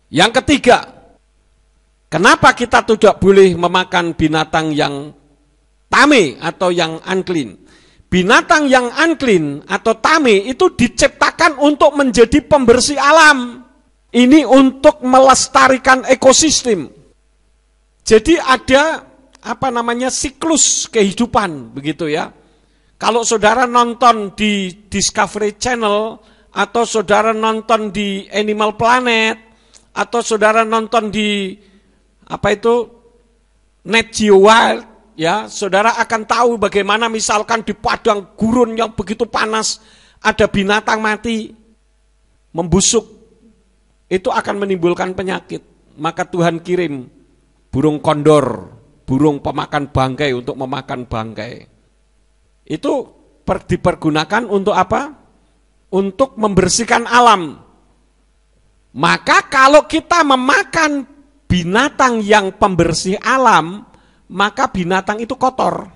Yang ketiga, kenapa kita tidak boleh memakan binatang yang tame atau yang unclean? Binatang yang unclean atau tame itu diciptakan untuk menjadi pembersih alam. Ini untuk melestarikan ekosistem. Jadi ada siklus kehidupan begitu ya. Kalau saudara nonton di Discovery Channel atau saudara nonton di Animal Planet atau saudara nonton di Net Geo Wild, ya, saudara akan tahu bagaimana misalkan di padang gurun yang begitu panas ada binatang mati membusuk, itu akan menimbulkan penyakit. Maka Tuhan kirim burung kondor, burung pemakan bangkai untuk memakan bangkai. Itu dipergunakan untuk apa? Untuk membersihkan alam. Maka kalau kita memakan binatang yang pembersih alam, maka binatang itu kotor.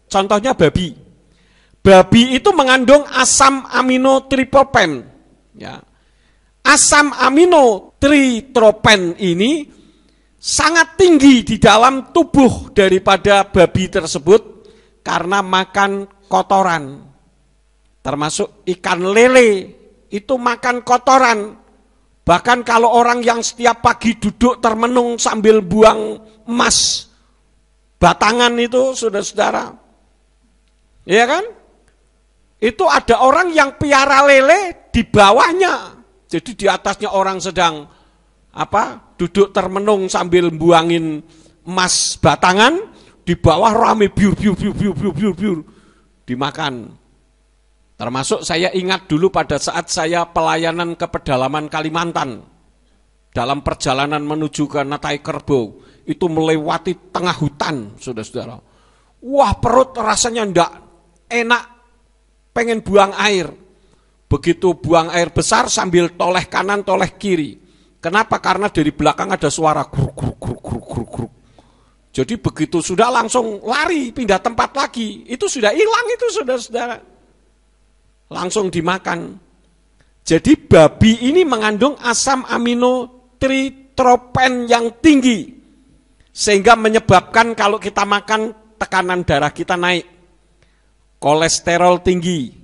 Contohnya babi. Babi itu mengandung asam aminotripropen. Ya. Asam aminotripropen ini sangat tinggi di dalam tubuh daripada babi tersebut karena makan kotoran. Termasuk ikan lele itu makan kotoran. Bahkan kalau orang yang setiap pagi duduk termenung sambil buang emas batangan itu, saudara-saudara, ya kan? Itu ada orang yang piara lele di bawahnya. Jadi di atasnya orang sedang duduk termenung sambil buangin emas batangan, di bawah rame biur dimakan. Termasuk saya ingat dulu pada saat saya pelayanan ke pedalaman Kalimantan. Dalam perjalanan menuju ke Natai Kerbau, itu melewati tengah hutan, saudara-saudara. Wah, perut rasanya ndak enak, pengen buang air. Begitu buang air besar sambil toleh kanan, toleh kiri. Kenapa? Karena dari belakang ada suara gruk, gruk, gruk, gruk, gruk, gruk. Jadi begitu sudah langsung lari, pindah tempat lagi. Itu sudah hilang itu, saudara-saudara. Langsung dimakan. Jadi babi ini mengandung asam aminotripropen yang tinggi. Sehingga menyebabkan kalau kita makan tekanan darah kita naik. Kolesterol tinggi.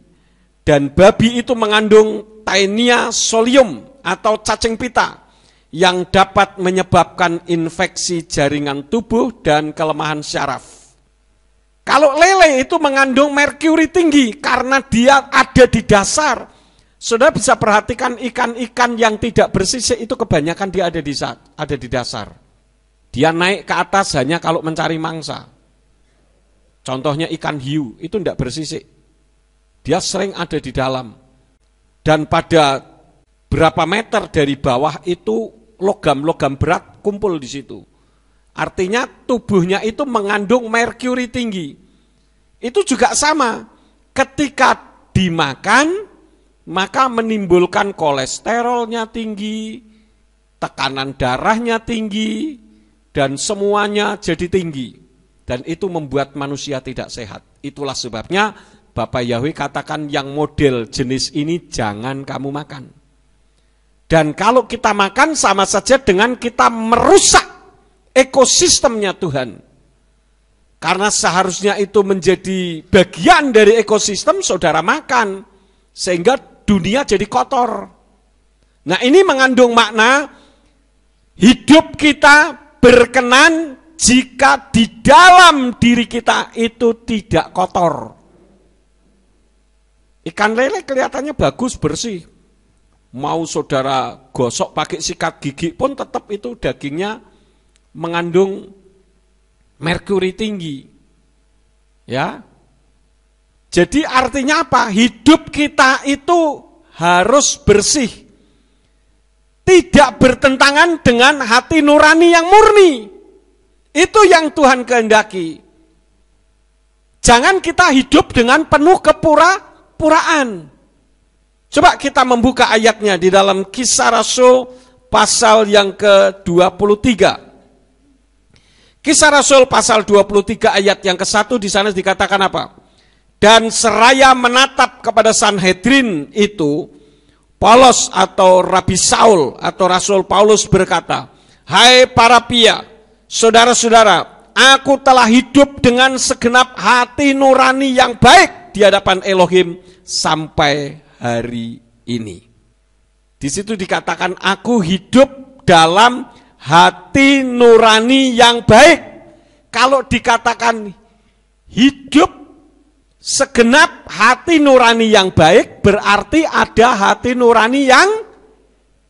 Dan babi itu mengandung Taenia solium atau cacing pita yang dapat menyebabkan infeksi jaringan tubuh dan kelemahan syaraf. Kalau lele itu mengandung merkuri tinggi karena dia ada di dasar. Saudara bisa perhatikan ikan-ikan yang tidak bersisik itu kebanyakan dia ada di dasar. Dia naik ke atas hanya kalau mencari mangsa. Contohnya ikan hiu itu tidak bersisik. Dia sering ada di dalam. Dan pada berapa meter dari bawah itu logam-logam berat kumpul di situ. Artinya tubuhnya itu mengandung merkuri tinggi. Itu juga sama. Ketika dimakan, maka menimbulkan kolesterolnya tinggi, tekanan darahnya tinggi, dan semuanya jadi tinggi. Dan itu membuat manusia tidak sehat. Itulah sebabnya Bapak Yahweh katakan yang model jenis ini jangan kamu makan. Dan kalau kita makan sama saja dengan kita merusak ekosistemnya Tuhan. Karena seharusnya itu menjadi bagian dari ekosistem, saudara makan. Sehingga dunia jadi kotor. Nah, ini mengandung makna hidup kita berkenan jika di dalam diri kita itu tidak kotor. Ikan lele kelihatannya bagus, bersih. Mau saudara gosok pakai sikat gigi pun tetap itu dagingnya mengandung merkuri tinggi. Ya. Jadi artinya apa? Hidup kita itu harus bersih. Tidak bertentangan dengan hati nurani yang murni. Itu yang Tuhan kehendaki. Jangan kita hidup dengan penuh kepura-puraan. Coba kita membuka ayatnya di dalam Kisah Rasul pasal yang ke-23. Kisah Rasul pasal 23 ayat yang ke-1 di sana dikatakan apa? Dan seraya menatap kepada Sanhedrin itu, Paulus atau Rabi Saul atau Rasul Paulus berkata, "Hai para pia, saudara-saudara, aku telah hidup dengan segenap hati nurani yang baik di hadapan Elohim sampai hari ini." Di situ dikatakan aku hidup dalam hati nurani yang baik. Kalau dikatakan hidup segenap hati nurani yang baik, berarti ada hati nurani yang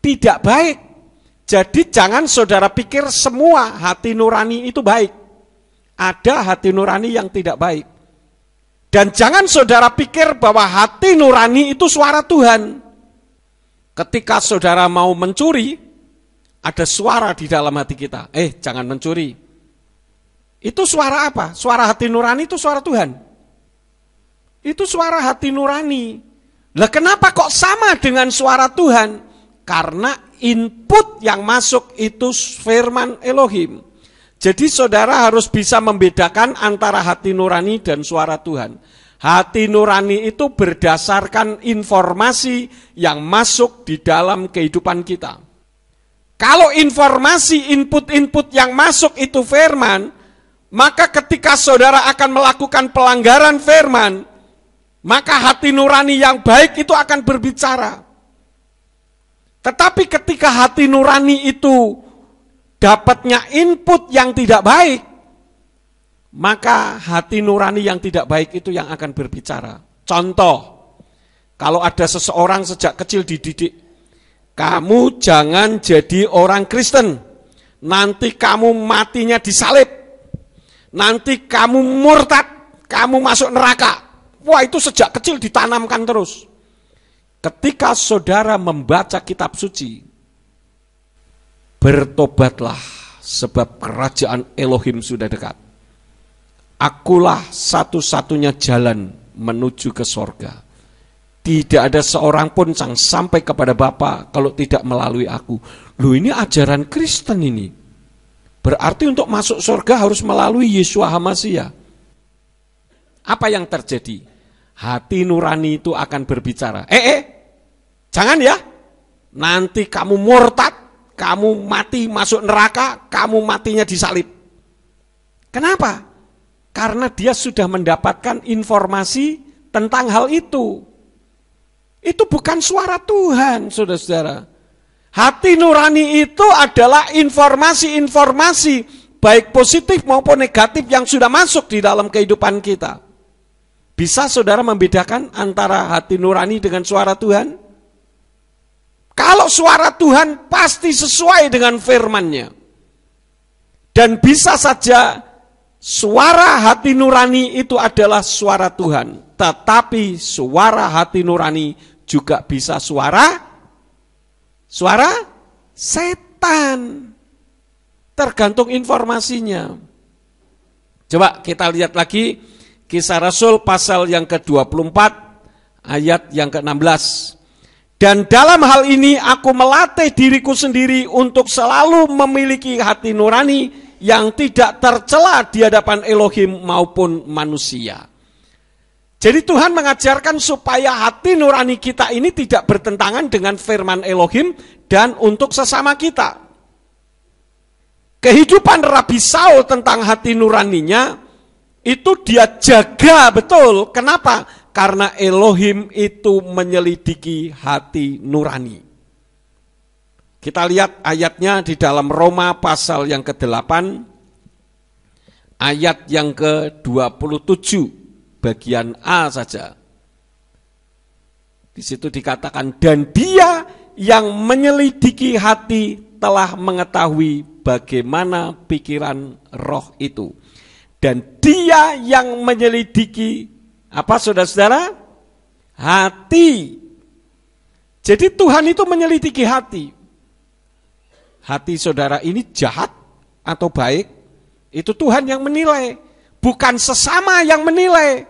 tidak baik. Jadi jangan saudara pikir semua hati nurani itu baik. Ada hati nurani yang tidak baik. Dan jangan saudara pikir bahwa hati nurani itu suara Tuhan. Ketika saudara mau mencuri, ada suara di dalam hati kita. Jangan mencuri. Itu suara apa? Suara hati nurani itu suara Tuhan. Itu suara hati nurani. Lah kenapa kok sama dengan suara Tuhan? Karena input yang masuk itu firman Elohim. Jadi saudara harus bisa membedakan antara hati nurani dan suara Tuhan. Hati nurani itu berdasarkan informasi yang masuk di dalam kehidupan kita. Kalau informasi input-input yang masuk itu firman, maka ketika saudara akan melakukan pelanggaran firman, maka hati nurani yang baik itu akan berbicara. Tetapi ketika hati nurani itu dapatnya input yang tidak baik, maka hati nurani yang tidak baik itu yang akan berbicara. Contoh, kalau ada seseorang sejak kecil dididik, kamu jangan jadi orang Kristen, nanti kamu matinya disalib, nanti kamu murtad, kamu masuk neraka. Wah, itu sejak kecil ditanamkan terus. Ketika saudara membaca kitab suci, bertobatlah sebab kerajaan Elohim sudah dekat. Akulah satu-satunya jalan menuju ke sorga. Tidak ada seorang pun yang sampai kepada Bapa kalau tidak melalui aku. Loh, ini ajaran Kristen ini. Berarti untuk masuk sorga harus melalui Yeshua HaMashiach. Apa yang terjadi? Hati nurani itu akan berbicara. Jangan ya. Nanti kamu murtad, kamu mati masuk neraka, kamu matinya disalib. Kenapa? Karena dia sudah mendapatkan informasi tentang hal itu. Itu bukan suara Tuhan, saudara-saudara. Hati nurani itu adalah informasi-informasi, baik positif maupun negatif yang sudah masuk di dalam kehidupan kita. Bisa saudara membedakan antara hati nurani dengan suara Tuhan? Kalau suara Tuhan pasti sesuai dengan firman-Nya. Dan bisa saja suara hati nurani itu adalah suara Tuhan. Tetapi suara hati nurani juga bisa suara setan. Tergantung informasinya. Coba kita lihat lagi Kisah Rasul pasal yang ke-24 ayat yang ke-16. Dan dalam hal ini aku melatih diriku sendiri untuk selalu memiliki hati nurani yang tidak tercela di hadapan Elohim maupun manusia. Jadi Tuhan mengajarkan supaya hati nurani kita ini tidak bertentangan dengan firman Elohim dan untuk sesama kita. Kehidupan Rabi Saul tentang hati nuraninya itu dia jaga betul. Kenapa? Karena Elohim itu menyelidiki hati nurani. Kita lihat ayatnya di dalam Roma pasal yang ke-8 ayat yang ke-27 bagian A saja. Di situ dikatakan, dan dia yang menyelidiki hati telah mengetahui bagaimana pikiran roh itu. Dan dia yang menyelidiki, apa saudara-saudara? Hati. Jadi Tuhan itu menyelidiki hati. Hati saudara ini jahat atau baik, itu Tuhan yang menilai. Bukan sesama yang menilai.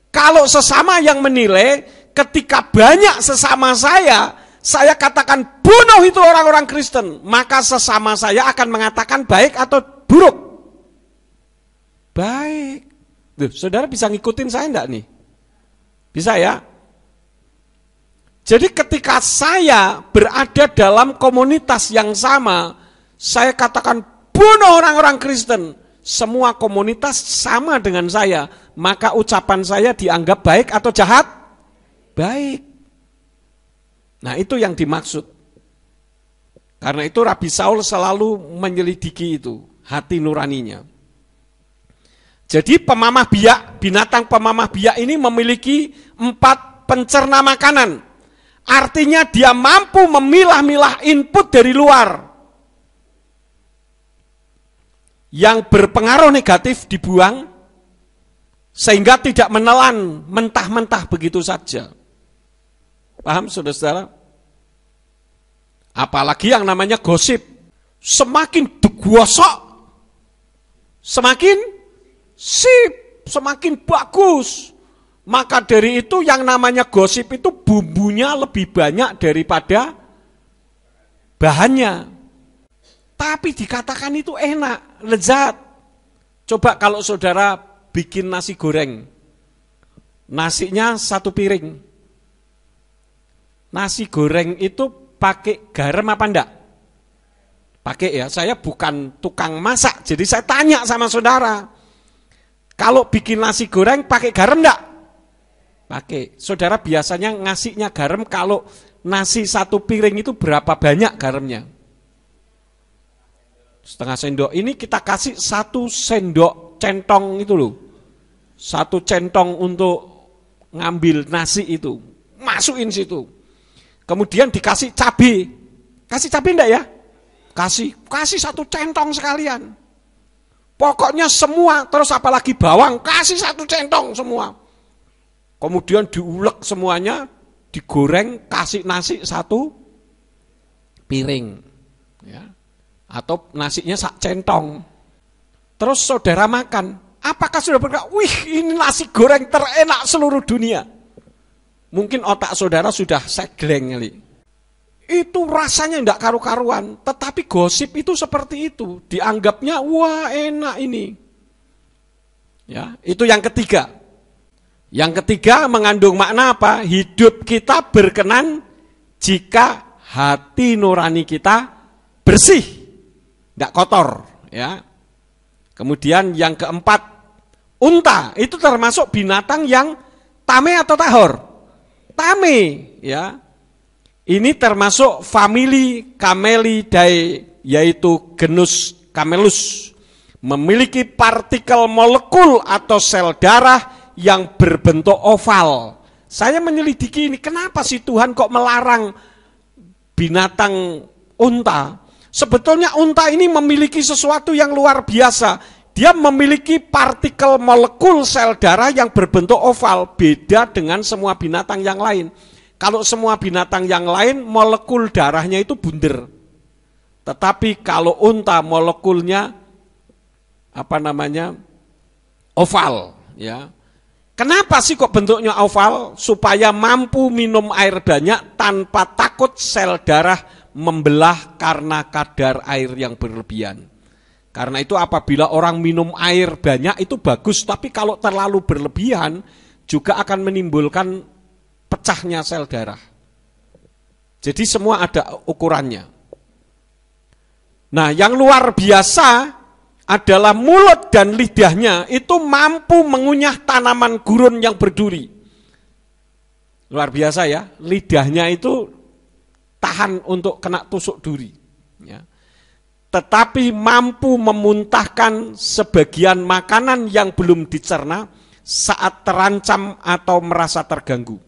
Kalau sesama yang menilai, ketika banyak sesama saya katakan bunuh itu orang-orang Kristen, maka sesama saya akan mengatakan baik atau buruk. Baik. Duh, saudara bisa ngikutin saya enggak nih? Bisa ya? Jadi ketika saya berada dalam komunitas yang sama, saya katakan bunuh orang-orang Kristen. Semua komunitas sama dengan saya, maka ucapan saya dianggap baik atau jahat? Baik. Nah, itu yang dimaksud. Karena itu Rabi Saul selalu menyelidiki itu, hati nuraninya. Jadi pemamah biak, binatang pemamah biak ini memiliki 4 pencerna makanan. Artinya dia mampu memilah-milah input dari luar. Yang berpengaruh negatif dibuang, sehingga tidak menelan mentah-mentah begitu saja. Paham saudara-saudara? Apalagi yang namanya gosip. Semakin digosok, semakin sip, semakin bagus. Maka dari itu yang namanya gosip itu bumbunya lebih banyak daripada bahannya. Tapi dikatakan itu enak, lezat. Coba kalau saudara bikin nasi goreng, nasinya 1 piring. Nasi goreng itu pakai garam apa enggak? Pakai ya, saya bukan tukang masak, jadi saya tanya sama saudara. Kalau bikin nasi goreng pakai garam enggak? Pakai. Saudara biasanya ngasihnya garam kalau nasi 1 piring itu berapa banyak garamnya? Setengah sendok. Ini kita kasih 1 sendok centong itu loh. 1 centong untuk ngambil nasi itu. Masukin situ. Kemudian dikasih cabai. Kasih cabai enggak ya? Kasih 1 centong sekalian. Pokoknya semua, terus apalagi bawang, kasih 1 centong semua. Kemudian diulek semuanya, digoreng, kasih nasi 1 piring. Ya. Atau nasinya 1 centong. Terus saudara makan. Apakah sudah berkata, wih ini nasi goreng terenak seluruh dunia? Mungkin otak saudara sudah segleng kali. Itu rasanya tidak karu-karuan. Tetapi gosip itu seperti itu. Dianggapnya, wah enak ini. Ya, itu yang ketiga. Yang ketiga mengandung makna apa? Hidup kita berkenan jika hati nurani kita bersih, tidak kotor. Ya. Kemudian yang keempat, unta itu termasuk binatang yang tame atau tahor? Tame, ya. Ini termasuk famili Camelidae, yaitu genus Camelus. Memiliki partikel molekul atau sel darah yang berbentuk oval. Saya menyelidiki ini, kenapa sih Tuhan kok melarang binatang unta? Sebetulnya unta ini memiliki sesuatu yang luar biasa. Dia memiliki partikel molekul sel darah yang berbentuk oval, beda dengan semua binatang yang lain. Kalau semua binatang yang lain molekul darahnya itu bunder. Tetapi kalau unta molekulnya oval, ya. Kenapa sih kok bentuknya oval? Supaya mampu minum air banyak tanpa takut sel darah membelah karena kadar air yang berlebihan. Karena itu apabila orang minum air banyak itu bagus, tapi kalau terlalu berlebihan juga akan menimbulkan pecahnya sel darah. Jadi semua ada ukurannya. Nah, yang luar biasa adalah mulut dan lidahnya itu mampu mengunyah tanaman gurun yang berduri. Luar biasa ya, lidahnya itu tahan untuk kena tusuk duri. Ya. Tetapi mampu memuntahkan sebagian makanan yang belum dicerna saat terancam atau merasa terganggu.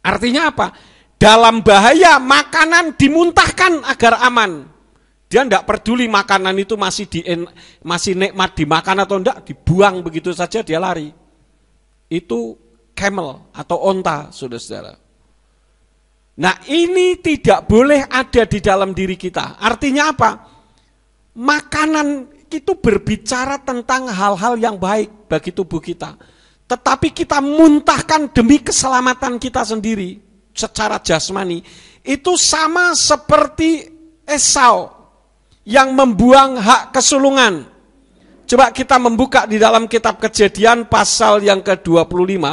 Artinya apa? Dalam bahaya makanan dimuntahkan agar aman. Dia tidak peduli makanan itu masih nikmat dimakan atau tidak, dibuang begitu saja dia lari. Itu camel atau onta, saudara-saudara. Nah, ini tidak boleh ada di dalam diri kita. Artinya apa? Makanan itu berbicara tentang hal-hal yang baik bagi tubuh kita. Tetapi kita muntahkan demi keselamatan kita sendiri secara jasmani. Itu sama seperti Esau yang membuang hak kesulungan. Coba kita membuka di dalam kitab Kejadian pasal yang ke-25.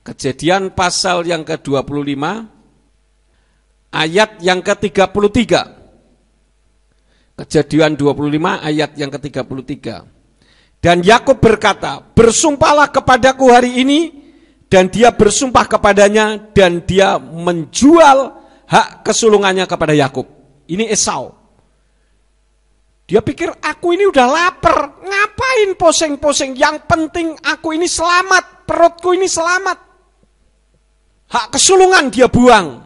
Kejadian pasal yang ke-25 ayat yang ke-33. Kejadian 25 ayat yang ke-33. Dan Yakub berkata, bersumpahlah kepadaku hari ini, dan dia bersumpah kepadanya, dan dia menjual hak kesulungannya kepada Yakub. Ini Esau. Dia pikir aku ini udah lapar, ngapain poseng-poseng, yang penting aku ini selamat, perutku ini selamat. Hak kesulungan dia buang.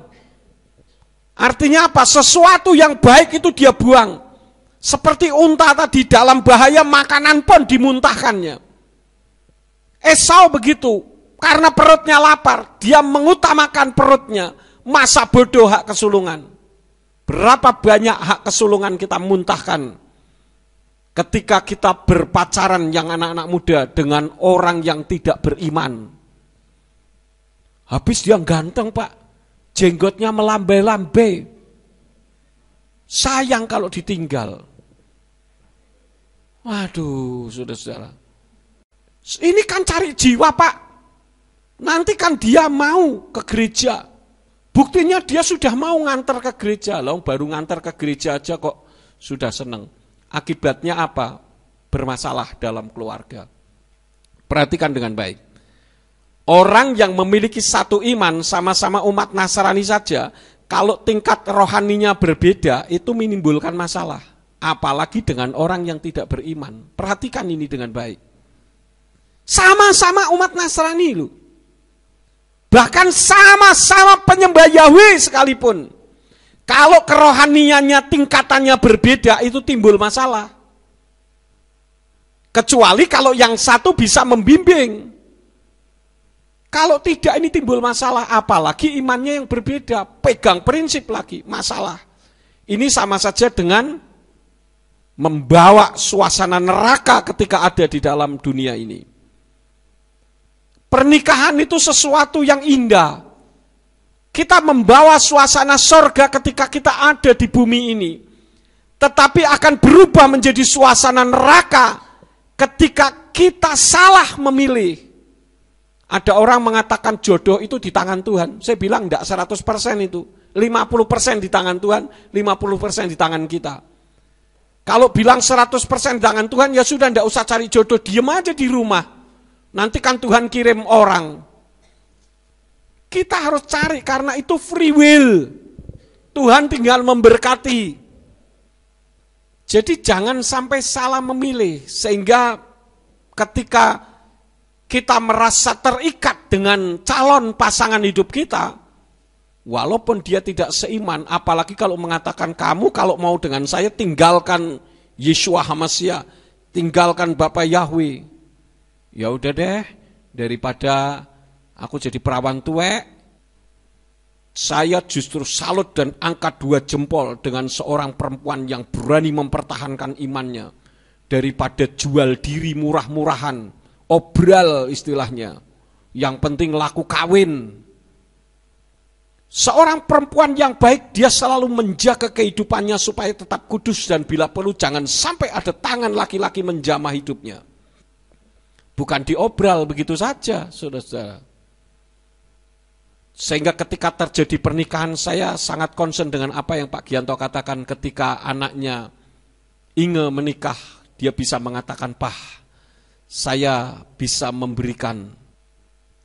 Artinya apa? Sesuatu yang baik itu dia buang. Seperti unta tadi dalam bahaya makanan pun dimuntahkannya. Esau begitu, karena perutnya lapar, dia mengutamakan perutnya. Masa bodoh hak kesulungan. Berapa banyak hak kesulungan kita muntahkan ketika kita berpacaran yang anak-anak muda dengan orang yang tidak beriman. Habis dia ganteng Pak, jenggotnya melambai-lambai. Sayang kalau ditinggal. Waduh, saudara-saudara. Ini kan cari jiwa Pak. Nanti kan dia mau ke gereja. Buktinya dia sudah mau ngantar ke gereja. Loh, baru ngantar ke gereja aja kok sudah seneng. Akibatnya apa? Bermasalah dalam keluarga. Perhatikan dengan baik. Orang yang memiliki satu iman, sama-sama umat Nasrani saja, kalau tingkat rohaninya berbeda, itu menimbulkan masalah. Apalagi dengan orang yang tidak beriman. Perhatikan ini dengan baik. Sama-sama umat Nasrani loh. Bahkan sama-sama penyembah Yahweh sekalipun. Kalau kerohaniannya tingkatannya berbeda, itu timbul masalah. Kecuali kalau yang satu bisa membimbing. Kalau tidak ini timbul masalah, apalagi imannya yang berbeda, pegang prinsip lagi, masalah. Ini sama saja dengan membawa suasana neraka ketika ada di dalam dunia ini. Pernikahan itu sesuatu yang indah. Kita membawa suasana sorga ketika kita ada di bumi ini. Tetapi akan berubah menjadi suasana neraka ketika kita salah memilih. Ada orang mengatakan jodoh itu di tangan Tuhan. Saya bilang enggak 100% itu. 50% di tangan Tuhan, 50% di tangan kita. Kalau bilang 100% di tangan Tuhan, ya sudah enggak usah cari jodoh, diem aja di rumah. Nanti kan Tuhan kirim orang. Kita harus cari karena itu free will. Tuhan tinggal memberkati. Jadi jangan sampai salah memilih. Sehingga ketika kita merasa terikat dengan calon pasangan hidup kita, walaupun dia tidak seiman, apalagi kalau mengatakan kamu kalau mau dengan saya tinggalkan Yeshua HaMashiach, tinggalkan Bapak Yahweh. Ya udah deh, daripada aku jadi perawan tuwek, saya justru salut dan angkat 2 jempol dengan seorang perempuan yang berani mempertahankan imannya daripada jual diri murah-murahan. Obral istilahnya, yang penting laku kawin. Seorang perempuan yang baik, dia selalu menjaga kehidupannya supaya tetap kudus dan bila perlu jangan sampai ada tangan laki-laki menjamah hidupnya. Bukan diobral begitu saja, saudara-saudara. Sehingga ketika terjadi pernikahan, saya sangat concern dengan apa yang Pak Gianto katakan ketika anaknya Inge menikah, dia bisa mengatakan, "Pah, saya bisa memberikan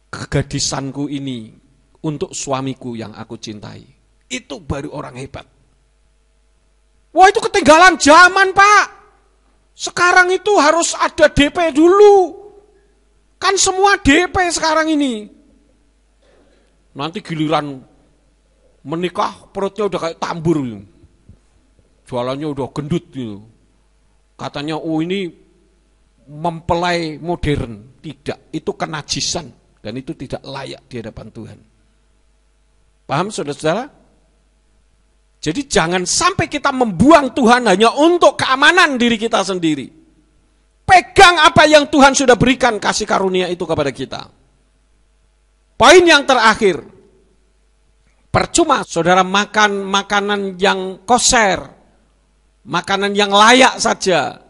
kegadisanku ini untuk suamiku yang aku cintai." Itu baru orang hebat. Wah, itu ketinggalan zaman Pak. Sekarang itu harus ada DP dulu. Kan semua DP sekarang ini. Nanti giliran menikah perutnya udah kayak tambur. Jualannya udah gendut gitu. Katanya, oh ini mempelai modern. Tidak, itu kenajisan dan itu tidak layak di hadapan Tuhan. Paham saudara-saudara? Jadi jangan sampai kita membuang Tuhan hanya untuk keamanan diri kita sendiri. Pegang apa yang Tuhan sudah berikan kasih karunia itu kepada kita. Poin yang terakhir, percuma saudara makan makanan yang kosher, makanan yang layak saja,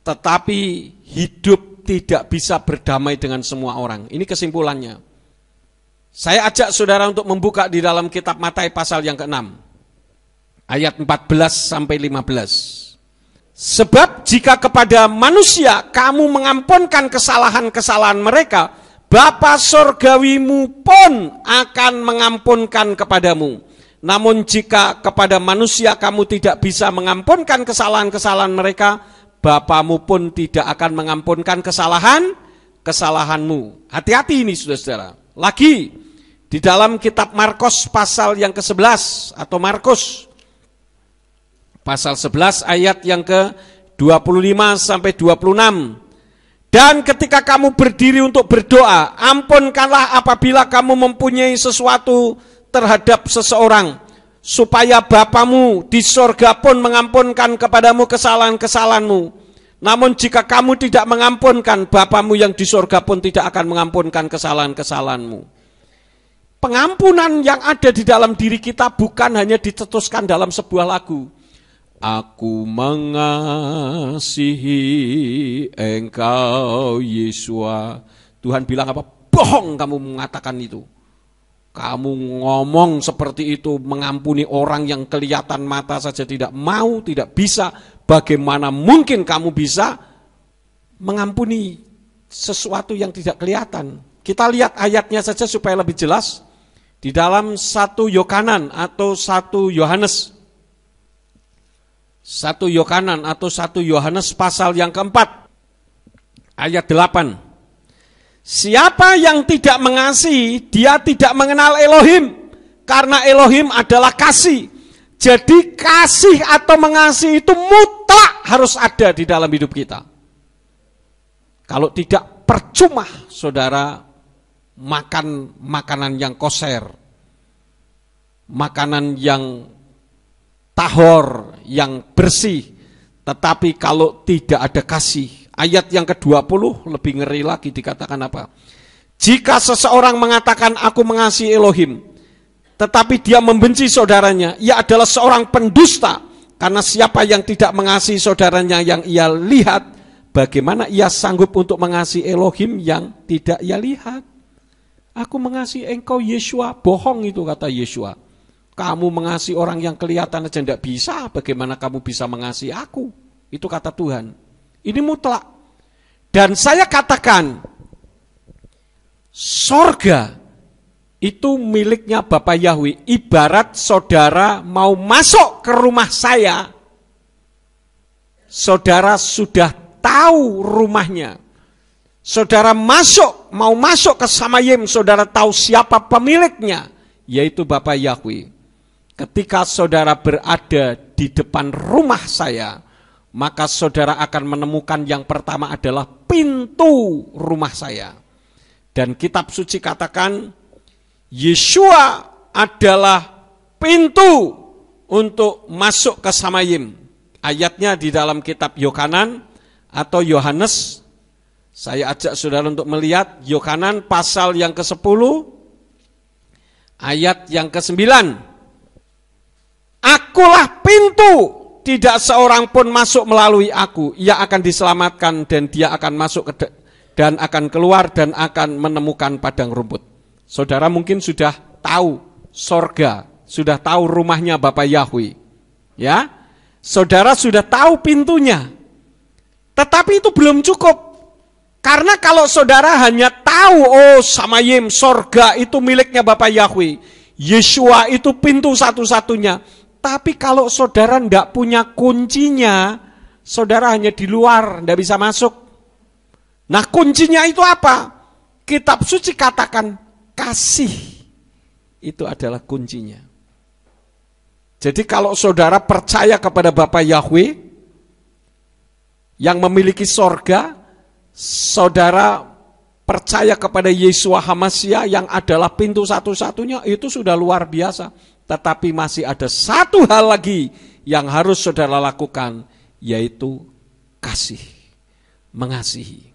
tetapi hidup tidak bisa berdamai dengan semua orang. Ini kesimpulannya. Saya ajak saudara untuk membuka di dalam kitab Matius pasal yang ke-6. Ayat 14-15. Sebab jika kepada manusia kamu mengampunkan kesalahan-kesalahan mereka, Bapa surgawimu pun akan mengampunkan kepadamu. Namun jika kepada manusia kamu tidak bisa mengampunkan kesalahan-kesalahan mereka, Bapamu pun tidak akan mengampunkan kesalahanmu. Hati-hati ini saudara-saudara. Lagi, di dalam kitab Markus pasal yang ke-11, atau Markus pasal 11 ayat yang ke-25-26. Dan ketika kamu berdiri untuk berdoa, ampunkanlah apabila kamu mempunyai sesuatu terhadap seseorang, supaya Bapamu di sorga pun mengampunkan kepadamu kesalahan-kesalahanmu. Namun jika kamu tidak mengampunkan, Bapamu yang di surga pun tidak akan mengampunkan kesalahan-kesalahanmu. Pengampunan yang ada di dalam diri kita bukan hanya dicetuskan dalam sebuah lagu. Aku mengasihi engkau Yesua. Tuhan bilang apa? Bohong kamu mengatakan itu. Kamu ngomong seperti itu, mengampuni orang yang kelihatan mata saja tidak mau, tidak bisa. Bagaimana mungkin kamu bisa mengampuni sesuatu yang tidak kelihatan? Kita lihat ayatnya saja supaya lebih jelas. Di dalam 1 Yohanan atau 1 Yohanes. 1 Yohanan atau 1 Yohanes pasal yang keempat. Ayat 8. Siapa yang tidak mengasihi, dia tidak mengenal Elohim. Karena Elohim adalah kasih. Jadi kasih atau mengasihi itu mutlak harus ada di dalam hidup kita. Kalau tidak, percuma saudara makan makanan yang koser, makanan yang tahor, yang bersih. Tetapi kalau tidak ada kasih, ayat yang ke-20 lebih ngeri lagi, dikatakan apa? Jika seseorang mengatakan aku mengasihi Elohim, tetapi dia membenci saudaranya, ia adalah seorang pendusta. Karena siapa yang tidak mengasihi saudaranya yang ia lihat, bagaimana ia sanggup untuk mengasihi Elohim yang tidak ia lihat? Aku mengasihi engkau Yesua. Bohong itu kata Yesua. Kamu mengasihi orang yang kelihatan aja tidak bisa, bagaimana kamu bisa mengasihi aku? Itu kata Tuhan. Ini mutlak. Dan saya katakan, sorga itu miliknya Bapak Yahweh. Ibarat saudara mau masuk ke rumah saya, saudara sudah tahu rumahnya. Saudara mau masuk ke Samayim, saudara tahu siapa pemiliknya, yaitu Bapak Yahweh. Ketika saudara berada di depan rumah saya, maka saudara akan menemukan yang pertama adalah pintu rumah saya. Dan kitab suci katakan, Yesua adalah pintu untuk masuk ke Samayim. Ayatnya di dalam kitab Yohanan atau Yohanes. Saya ajak saudara untuk melihat Yohanan pasal yang ke-10, ayat yang ke-9. Akulah pintu, tidak seorang pun masuk melalui aku. Ia akan diselamatkan dan dia akan masuk dan akan keluar dan akan menemukan padang rumput. Saudara mungkin sudah tahu sorga, sudah tahu rumahnya Bapak Yahweh. Ya, saudara sudah tahu pintunya. Tetapi itu belum cukup. Karena kalau saudara hanya tahu, oh Samayim, sorga itu miliknya Bapak Yahweh. Yesua itu pintu satu-satunya. Tapi kalau saudara tidak punya kuncinya, saudara hanya di luar, tidak bisa masuk. Nah kuncinya itu apa? Kitab suci katakan, kasih itu adalah kuncinya. Jadi kalau saudara percaya kepada Bapak Yahweh yang memiliki sorga, saudara percaya kepada Yesua HaMasyiah yang adalah pintu satu-satunya, itu sudah luar biasa. Tetapi masih ada satu hal lagi yang harus saudara lakukan, yaitu kasih, mengasihi.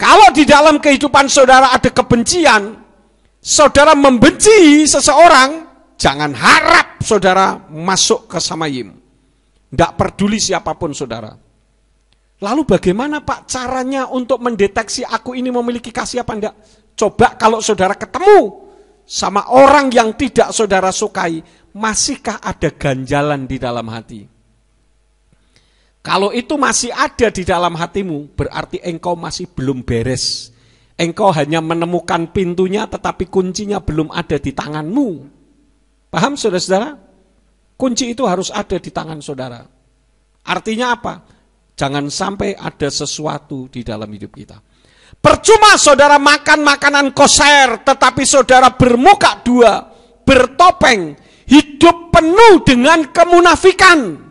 Kalau di dalam kehidupan saudara ada kebencian, saudara membenci seseorang, jangan harap saudara masuk ke Samayim. Tidak peduli siapapun saudara. Lalu bagaimana Pak caranya untuk mendeteksi aku ini memiliki kasih apa enggak? Coba kalau saudara ketemu sama orang yang tidak saudara sukai, masihkah ada ganjalan di dalam hati? Kalau itu masih ada di dalam hatimu, berarti engkau masih belum beres. Engkau hanya menemukan pintunya, tetapi kuncinya belum ada di tanganmu. Paham saudara-saudara? Kunci itu harus ada di tangan saudara. Artinya apa? Jangan sampai ada sesuatu di dalam hidup kita. Percuma saudara makan makanan koser, tetapi saudara bermuka dua, bertopeng, hidup penuh dengan kemunafikan.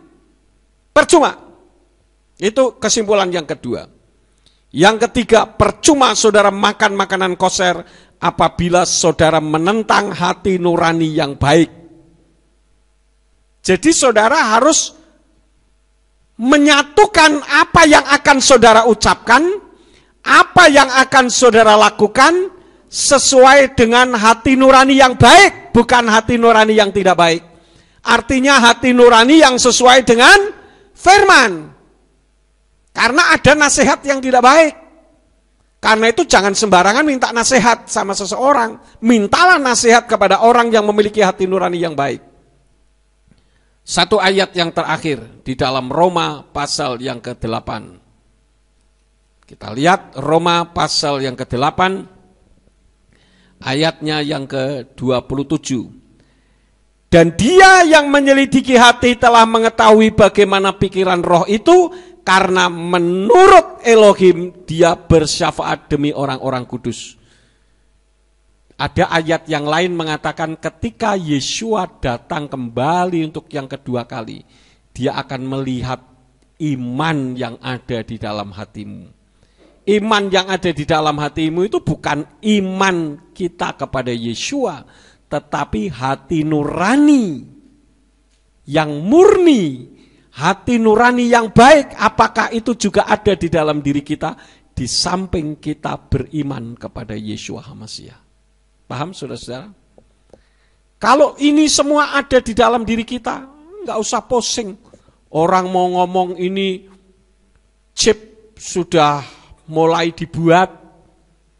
Percuma. Itu kesimpulan yang kedua. Yang ketiga, percuma saudara makan makanan koser apabila saudara menentang hati nurani yang baik. Jadi saudara harus menyatukan apa yang akan saudara ucapkan, apa yang akan saudara lakukan sesuai dengan hati nurani yang baik, bukan hati nurani yang tidak baik. Artinya hati nurani yang sesuai dengan firman. Karena ada nasihat yang tidak baik. Karena itu jangan sembarangan minta nasihat sama seseorang. Mintalah nasihat kepada orang yang memiliki hati nurani yang baik. Satu ayat yang terakhir di dalam Roma pasal yang ke-8. Kita lihat Roma pasal yang ke-8 ayatnya yang ke-27. Dan dia yang menyelidiki hati telah mengetahui bagaimana pikiran roh itu, karena menurut Elohim dia bersyafaat demi orang-orang kudus. Ada ayat yang lain mengatakan ketika Yeshua datang kembali untuk yang kedua kali, dia akan melihat iman yang ada di dalam hatimu. Iman yang ada di dalam hatimu itu bukan iman kita kepada Yeshua, tetapi hati nurani yang murni, hati nurani yang baik. Apakah itu juga ada di dalam diri kita di samping kita beriman kepada Yeshua HaMashiach? Paham saudara-saudara? Kalau ini semua ada di dalam diri kita, nggak usah pusing. Orang mau ngomong ini chip sudah mulai dibuat.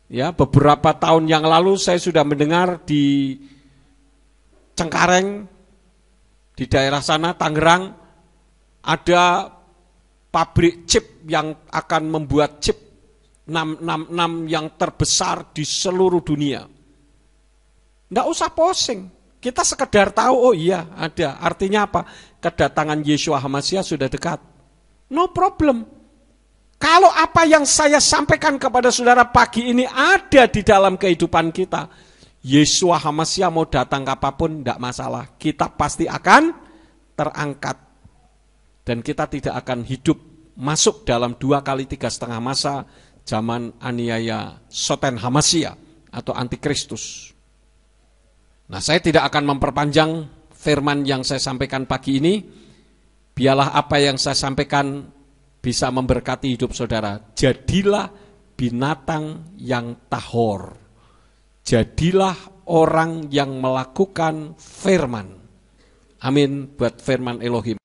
Ya, beberapa tahun yang lalu saya sudah mendengar di Cengkareng, di daerah sana, Tangerang, ada pabrik chip yang akan membuat chip 666 yang terbesar di seluruh dunia. Nggak usah pusing. Kita sekedar tahu, oh iya ada. Artinya apa? Kedatangan Yeshua HaMashiach sudah dekat. No problem. Kalau apa yang saya sampaikan kepada saudara pagi ini ada di dalam kehidupan kita, Yeshua HaMashiach mau datang kapanpun tidak masalah. Kita pasti akan terangkat. Dan kita tidak akan hidup masuk dalam 2 kali 3,5 masa zaman aniaya Soten HaMashiach atau Antikristus. Nah, saya tidak akan memperpanjang firman yang saya sampaikan pagi ini. Biarlah apa yang saya sampaikan bisa memberkati hidup saudara. Jadilah binatang yang tahor. Jadilah orang yang melakukan firman. Amin buat firman Elohim.